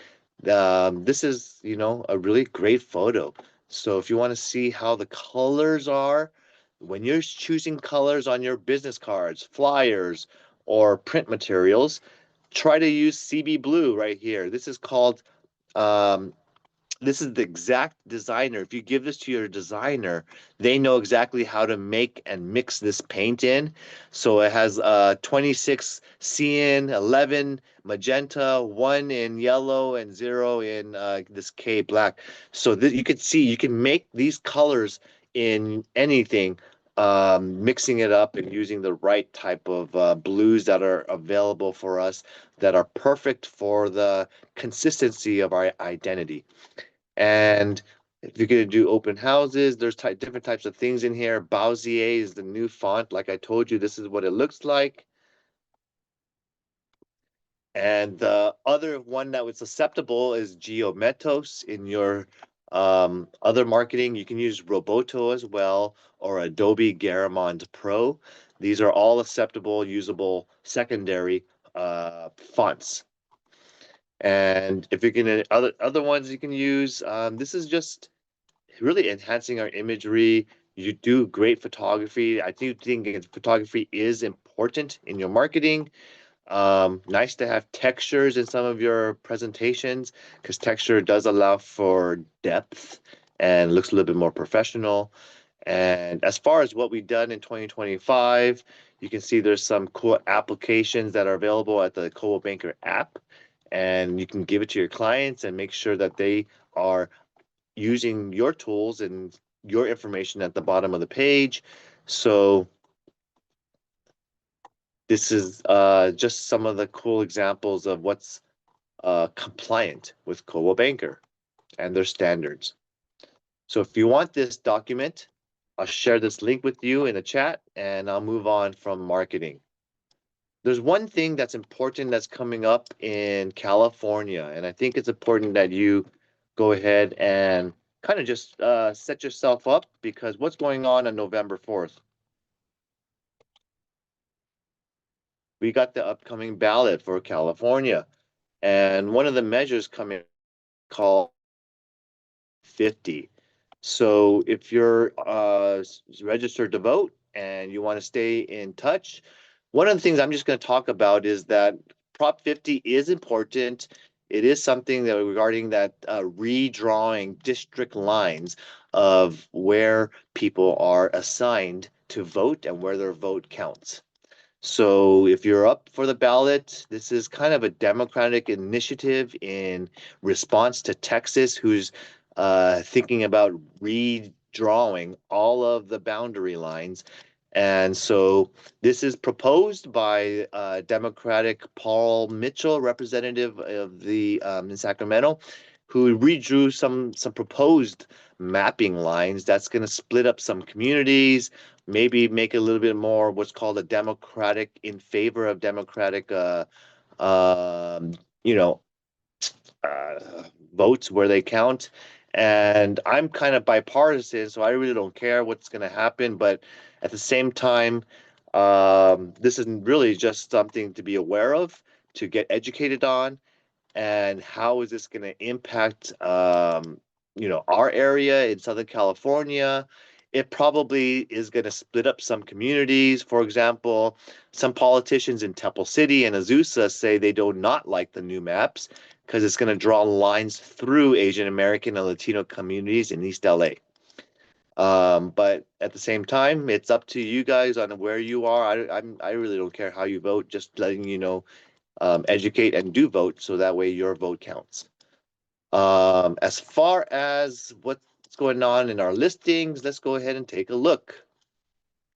this is, a really great photo. So if you want to see how the colors are, when you're choosing colors on your business cards, flyers, or print materials, try to use CB Blue right here. This is called this is the exact designer. If you give this to your designer, they know exactly how to make and mix this paint in. So it has 26 cyan, 11 magenta, 1 in yellow, and 0 in this K black. So you can see you can make these colors in anything, mixing it up and using the right type of blues that are available for us that are perfect for the consistency of our identity. And if you're going to do open houses, there's different types of things in here. Bezier is the new font. Like I told you, this is what it looks like. And the other one that was acceptable is Geometos. In your other marketing, you can use Roboto as well, or Adobe Garamond Pro. These are all acceptable, usable secondary fonts. And if you're gonna other ones you can use, this is just really enhancing our imagery. You do great photography. I do think photography is important in your marketing. Nice to have textures in some of your presentations because texture does allow for depth and looks a little bit more professional. And as far as what we've done in 2025, you can see there's some cool applications that are available at the Coldwell Banker app. And you can give it to your clients and make sure that they are using your tools and your information at the bottom of the page. So this is just some of the cool examples of what's compliant with Coldwell Banker and their standards. So if you want this document, I'll share this link with you in the chat and I'll move on from marketing. There's one thing that's important that's coming up in California, and I think it's important that you go ahead and kind of just set yourself up because what's going on November 4th? We got the upcoming ballot for California, and one of the measures coming called 50. So if you're registered to vote and you want to stay in touch, one of the things I'm just going to talk about is that Prop 50 is important. It is something that regarding that redrawing district lines of where people are assigned to vote and where their vote counts. So if you're up for the ballot, this is kind of a Democratic initiative in response to Texas, who's thinking about drawing all of the boundary lines. And so this is proposed by Democratic Paul Mitchell, representative of the in Sacramento, who redrew some proposed mapping lines that's going to split up some communities, maybe make it a little bit more what's called a democratic in favor of democratic um, you know votes where they count. And I'm kind of bipartisan, so I really don't care what's going to happen. But at the same time, this is really just something to be aware of, to get educated on, and how is this going to impact, our area in Southern California. It probably is going to split up some communities. For example, some politicians in Temple City and Azusa say they do not like the new maps because it's going to draw lines through Asian American and Latino communities in East LA. But at the same time, it's up to you guys on where you are. I really don't care how you vote. Just letting you know, educate and do vote so that way your vote counts. As far as what's going on in our listings, let's go ahead and take a look.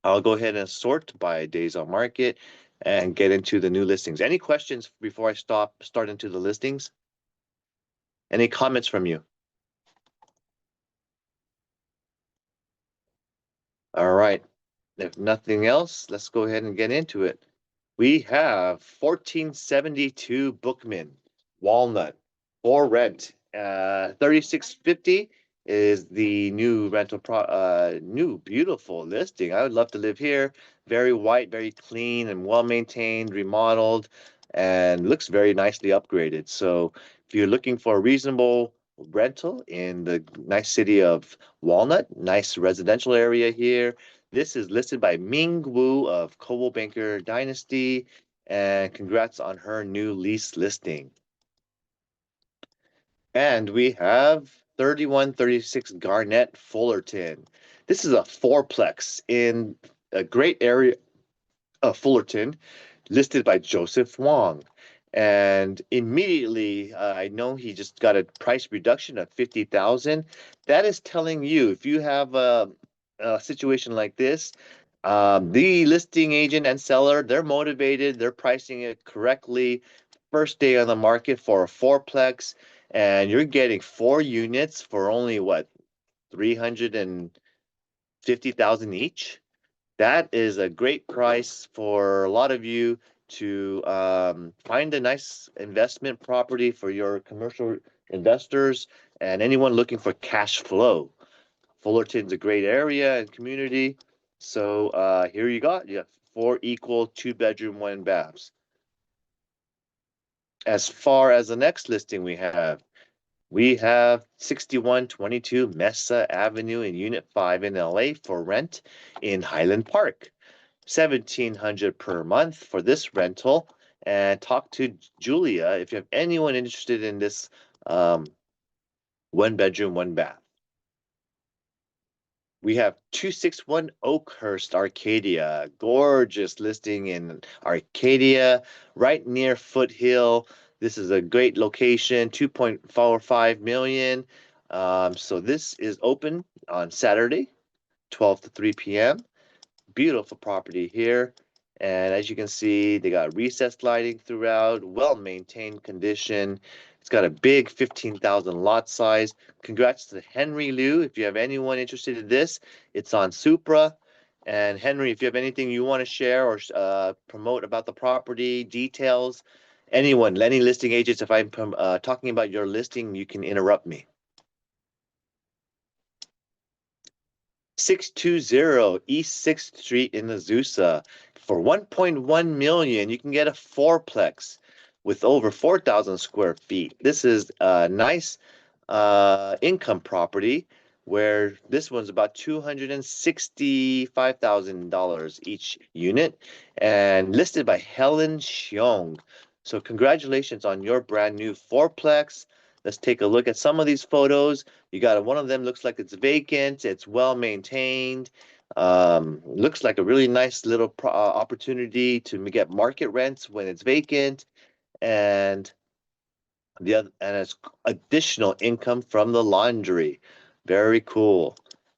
I'll go ahead and sort by days on market and get into the new listings. Any questions before I start into the listings? Any comments from you? All right. If nothing else, let's go ahead and get into it. We have 1472 Bookman, Walnut, for rent. 3650 is the new new beautiful listing. I would love to live here. Very white, very clean and well maintained, remodeled, and looks very nicely upgraded. So if you're looking for a reasonable rental in the nice city of Walnut, nice residential area here, this is listed by Ming Wu of Coldwell Banker Dynasty, and congrats on her new lease listing. And we have 3136 Garnett Fullerton. This is a fourplex in a great area of Fullerton, listed by Joseph Wong. And immediately, I know he just got a price reduction of 50,000. That is telling you, if you have a situation like this, the listing agent and seller, they're motivated, they're pricing it correctly. First day on the market for a fourplex, and you're getting 4 units for only what, 350,000 each. That is a great price for a lot of you to find a nice investment property for your commercial investors and anyone looking for cash flow. Fullerton's a great area and community. So here you have 4 equal 2-bedroom, 1 baths. As far as the next listing we have 6122 Mesa Avenue in Unit 5 in LA for rent in Highland Park. $1,700 per month for this rental. And talk to Julia if you have anyone interested in this 1-bedroom, 1 bath. We have 261 Oakhurst, Arcadia. Gorgeous listing in Arcadia, right near Foothill. This is a great location, 2.45 million. So this is open on Saturday, 12 to 3 p.m. Beautiful property here. And as you can see, they got recessed lighting throughout, well-maintained condition. It's got a big 15,000 lot size. Congrats to Henry Liu. If you have anyone interested in this, it's on Supra. And Henry, if you have anything you want to share or promote about the property, details, any listing agents, if I'm talking about your listing, you can interrupt me. 620 East 6th Street in Azusa. For 1.1 million, you can get a fourplex with over 4,000 square feet. This is a nice income property where this one's about $265,000 each unit and listed by Helen Xiong. So congratulations on your brand new fourplex. Let's take a look at some of these photos. You got one of them looks like it's vacant. It's well maintained. Looks like a really nice little opportunity to get market rents when it's vacant, and it's additional income from the laundry. Very cool.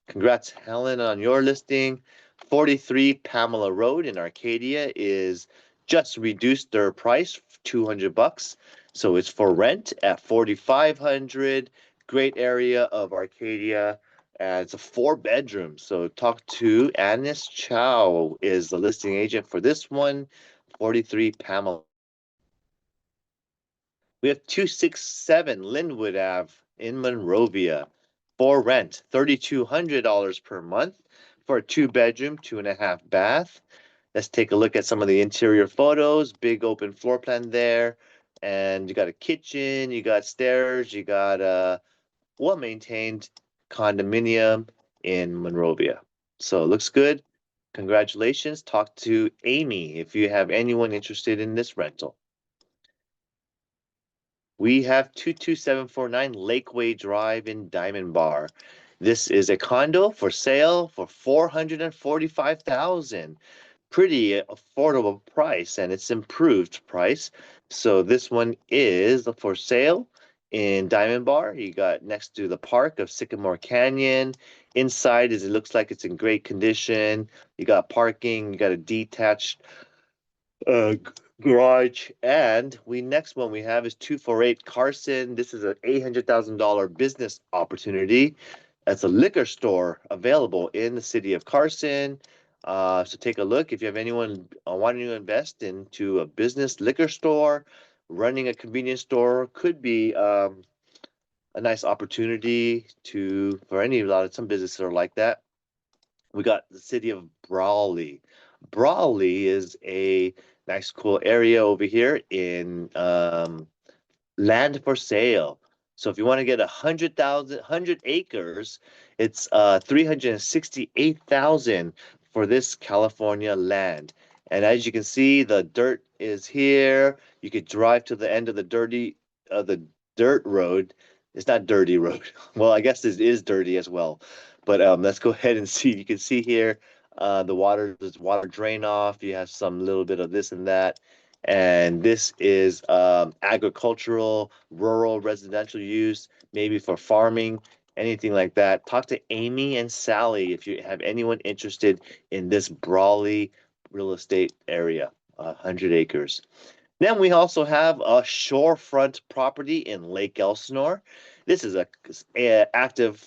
Congrats, Helen, on your listing. 43 Pamela Road in Arcadia is just reduced their price, $200. So it's for rent at 4,500. Great area of Arcadia. And it's a 4-bedroom. So talk to Anis Chow is the listing agent for this one. 43 Pamela. We have 267 Linwood Ave in Monrovia for rent, $3,200 per month for a 2-bedroom, 2.5 bath. Let's take a look at some of the interior photos. Big open floor plan there. And you got a kitchen, you got stairs, you got a well-maintained condominium in Monrovia. So it looks good. Congratulations. Talk to Amy if you have anyone interested in this rental. We have 22749 Lakeway Drive in Diamond Bar. This is a condo for sale for $445,000. Pretty affordable price, and it's improved price. So this one is for sale in Diamond Bar. You got next to the park of Sycamore Canyon. Inside it looks like it's in great condition. You got parking, you got a detached garage, and next one we have is 248 Carson. This is an $800,000 business opportunity. It's a liquor store available in the city of Carson. So take a look if you have anyone wanting to invest into a business liquor store. Running a convenience store could be a nice opportunity for some businesses are like that. We got the city of Brawley. Brawley is a nice, cool area over here in land for sale. So if you want to get 100 acres, it's 368,000 for this California land. And as you can see, the dirt is here. You could drive to the end of the dirt road. It's not dirty road. Well, I guess it is dirty as well. But let's go ahead and see. You can see here there's water drain off. You have some little bit of this and that. And this is agricultural, rural, residential use, maybe for farming, anything like that. Talk to Amy and Sally if you have anyone interested in this Brawley real estate area, 100 acres. Then we also have a shorefront property in Lake Elsinore. This is a active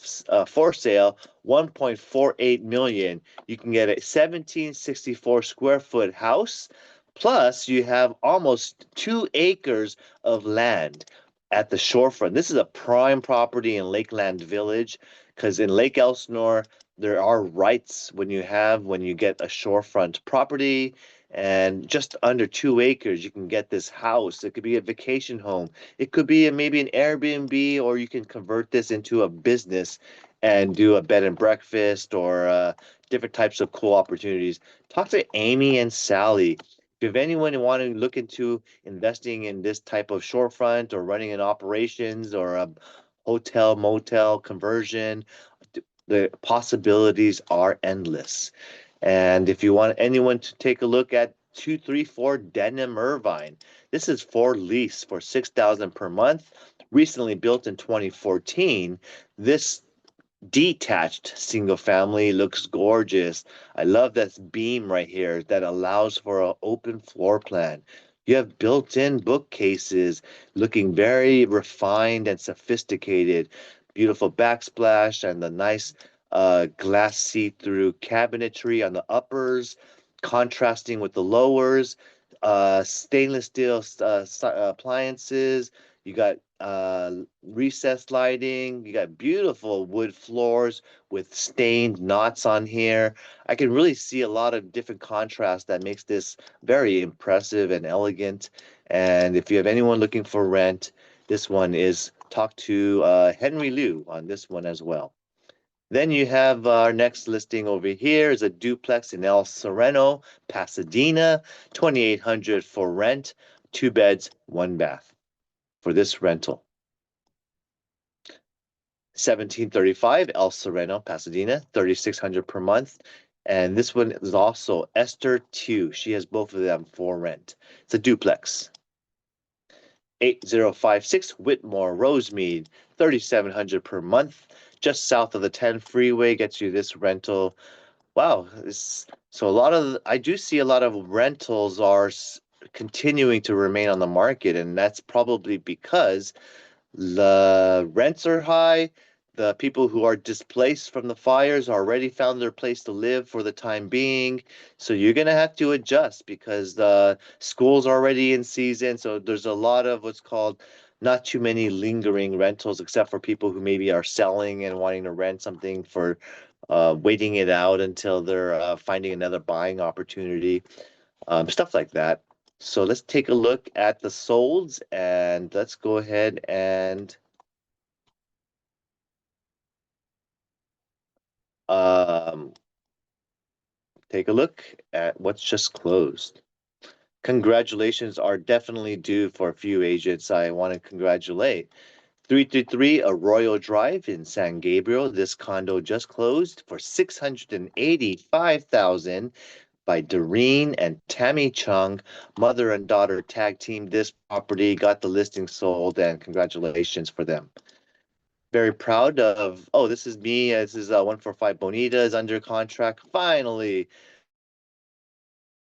for sale, 1.48 million. You can get a 1764 square foot house, plus you have almost 2 acres of land at the shorefront. This is a prime property in Lakeland Village, because in Lake Elsinore there are rights when you get a shorefront property. And just under 2 acres, you can get this house. It could be a vacation home. It could be maybe an Airbnb, or you can convert this into a business and do a bed and breakfast or different types of cool opportunities. Talk to Amy and Sally. If you have anyone wanting to look into investing in this type of shorefront or running an operations or a hotel, motel conversion, the possibilities are endless. And if you want anyone to take a look at 234 Denham Irvine, this is for lease for $6,000 per month. Recently built in 2014. This detached single family looks gorgeous. I love this beam right here that allows for an open floor plan. You have built-in bookcases looking very refined and sophisticated. Beautiful backsplash and the nice glass see-through cabinetry on the uppers, contrasting with the lowers. Stainless steel appliances. You got recessed lighting. You got beautiful wood floors with stained knots on here. I can really see a lot of different contrast that makes this very impressive and elegant. And if you have anyone looking for rent, this one is talk to Henry Liu on this one as well. Then you have our next listing over here is a duplex in El Sereno, Pasadena, 2,800 for rent, 2 beds, 1 bath for this rental. 1735 El Sereno, Pasadena, 3,600 per month. And this one is also Esther 2. She has both of them for rent. It's a duplex. 8056 Whitmore Rosemead, 3,700 per month, just south of the 10 freeway, gets you this rental. Wow. So I do see a lot of rentals are continuing to remain on the market, and that's probably because the rents are high. The people who are displaced from the fires already found their place to live for the time being. So you're going to have to adjust because the school's already in season. So there's a lot of what's called not too many lingering rentals, except for people who maybe are selling and wanting to rent something for waiting it out until they're finding another buying opportunity, stuff like that. So let's take a look at the solds and let's go ahead and take a look at what's just closed. Congratulations are definitely due for a few agents. I want to congratulate 333 Arroyo Drive in San Gabriel. This condo just closed for $685,000 by Doreen and Tammy Chung. Mother and daughter tag teamed this property, got the listing sold, and congratulations for them. Very proud of, oh, this is me. This is 145 Bonita is under contract. Finally,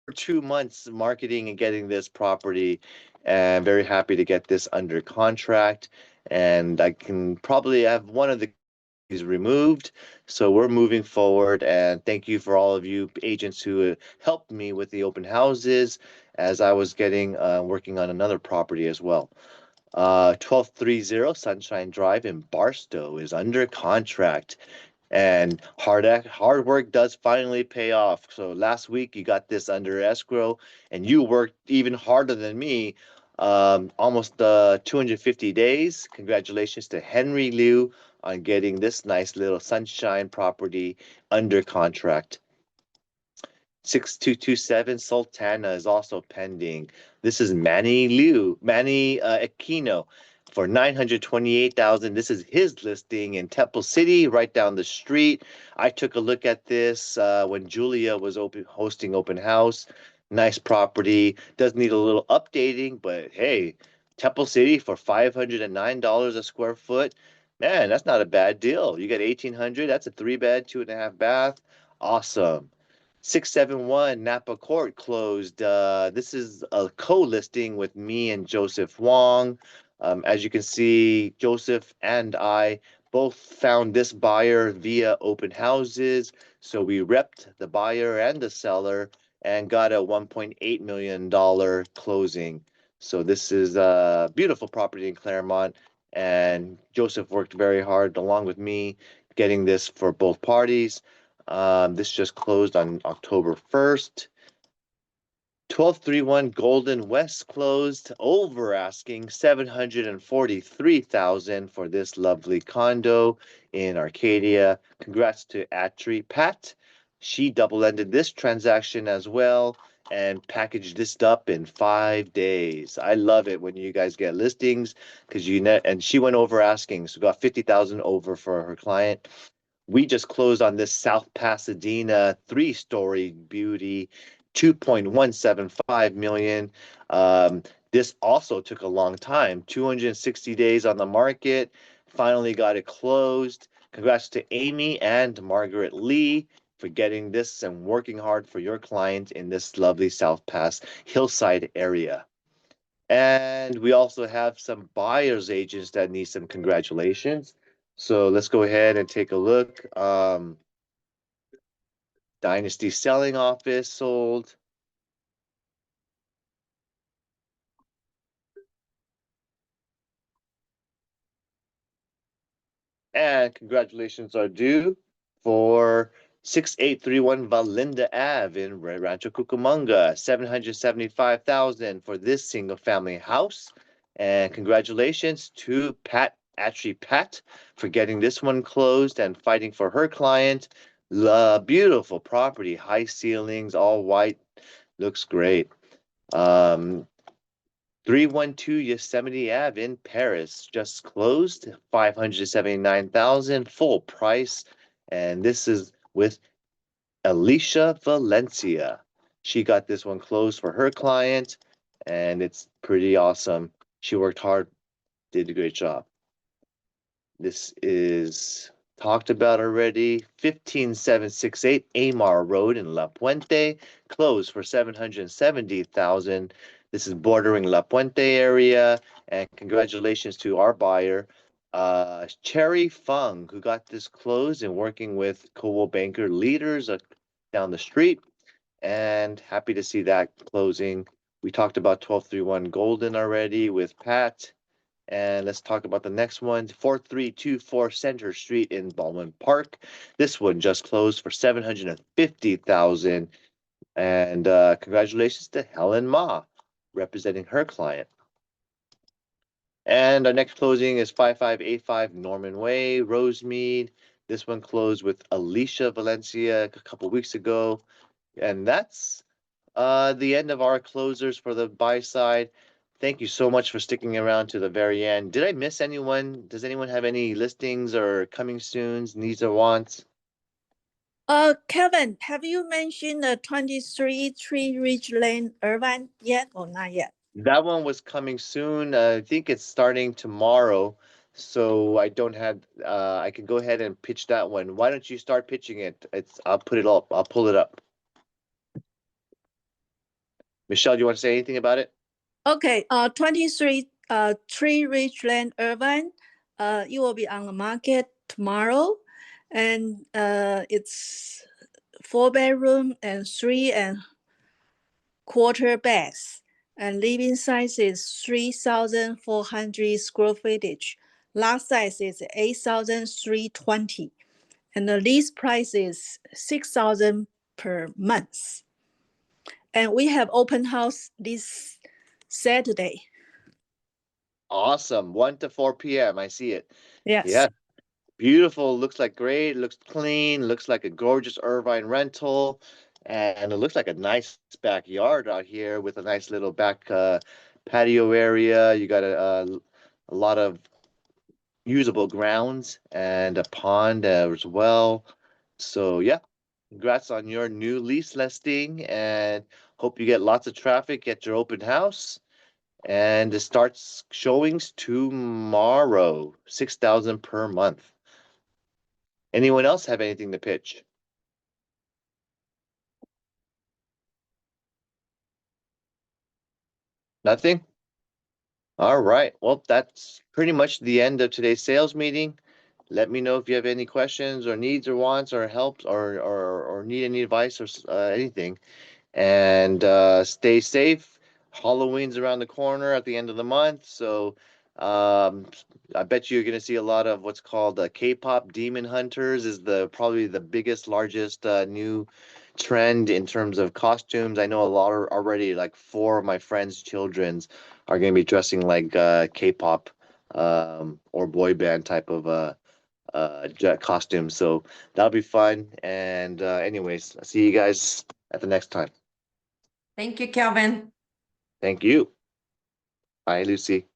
for 2 months marketing and getting this property, and very happy to get this under contract. And I can probably have one of the keys removed. So we're moving forward. And thank you for all of you agents who helped me with the open houses as I was getting working on another property as well. 1230 Sunshine Drive in Barstow is under contract, and hard work does finally pay off. So last week you got this under escrow, and you worked even harder than me, almost 250 days. Congratulations to Henry Liu on getting this nice little Sunshine property under contract. 6227 Sultana is also pending. This is Manny Aquino for $928,000. This is his listing in Temple City, right down the street. I took a look at this when Julia was hosting open house. Nice property. Does need a little updating, but hey, Temple City for $509 a square foot. Man, that's not a bad deal. You got 1,800. That's a 3-bed, 2.5-bath. Awesome. 671 Napa Court closed. This is a co-listing with me and Joseph Wong. As you can see, Joseph and I both found this buyer via open houses. So we repped the buyer and the seller and got a $1.8 million closing. So this is a beautiful property in Claremont, and Joseph worked very hard along with me getting this for both parties. This just closed on October 1st. 1231 Golden West closed, over asking $743,000 for this lovely condo in Arcadia. Congrats to Pat. She double-ended this transaction as well and packaged this up in 5 days. I love it when you guys get listings because and she went over asking, so got 50,000 over for her client. We just closed on this South Pasadena 3-story beauty, 2.175 million. This also took a long time, 260 days on the market. Finally got it closed. Congrats to Amy and Margaret Lee for getting this and working hard for your client in this lovely South Pass Hillside area. And we also have some buyer's agents that need some congratulations. So let's go ahead and take a look. Dynasty Selling Office sold. And congratulations are due for 6831 Valinda Ave in Rancho Cucamonga, $775,000 for this single family house. And congratulations to Pat for getting this one closed and fighting for her client. Beautiful property, high ceilings, all white, looks great. 312 Yosemite Ave in Paris just closed, $579,000 full price, and this is with Alicia Valencia. She got this one closed for her client, and it's pretty awesome. She worked hard, did a great job. This is talked about already. 15768 Amar Road in La Puente, closed for 770,000. This is bordering La Puente area, and congratulations to our buyer, Cherry Fung, who got this closed and working with Coldwell Banker leaders down the street, and happy to see that closing. We talked about 1231 Golden already with Pat. And let's talk about the next one, 4324 Center Street in Baldwin Park. This one just closed for 750,000. And congratulations to Helen Ma, representing her client. And our next closing is 5585 Norman Way, Rosemead. This one closed with Alicia Valencia a couple weeks ago. And that's the end of our closers for the buy side. Thank you so much for sticking around to the very end. Did I miss anyone? Does anyone have any listings or coming soons, needs or wants? Kelvin, have you mentioned the 23 Tree Ridge Lane Irvine yet or not yet? That one was coming soon. I think it's starting tomorrow. So I don't have, I can go ahead and pitch that one. Why don't you start pitching it? I'll put it up. I'll pull it up. Michelle, do you want to say anything about it? Okay, 23 Tree Ridge Lane Irvine, it will be on the market tomorrow. And it's 4-bedroom and 3.25 baths. And living size is 3,400 square footage. Lot size is 8,320. And the lease price is 6,000 per month. And we have open house this Saturday. Awesome. 1 to 4 p.m. I see it. Yes. Yeah. Beautiful. Looks like great. Looks clean. Looks like a gorgeous Irvine rental. And it looks like a nice backyard out here with a nice little back patio area. You got a lot of usable grounds and a pond as well. So yeah, congrats on your new lease listing, and hope you get lots of traffic at your open house. And it starts showings tomorrow, 6,000 per month. Anyone else have anything to pitch? Nothing? All right. Well, that's pretty much the end of today's sales meeting. Let me know if you have any questions or needs or wants or help or need any advice or anything. And stay safe. Halloween's around the corner at the end of the month, so I bet you're gonna see a lot of what's called K-pop Demon Hunters is probably the biggest, largest new trend in terms of costumes. I know a lot already, like 4 of my friends' children's are gonna be dressing like K-pop or boy band type of costume. So that'll be fun. And anyways, I'll see you guys at the next time. Thank you, Kelvin. Thank you. Bye, Lucy.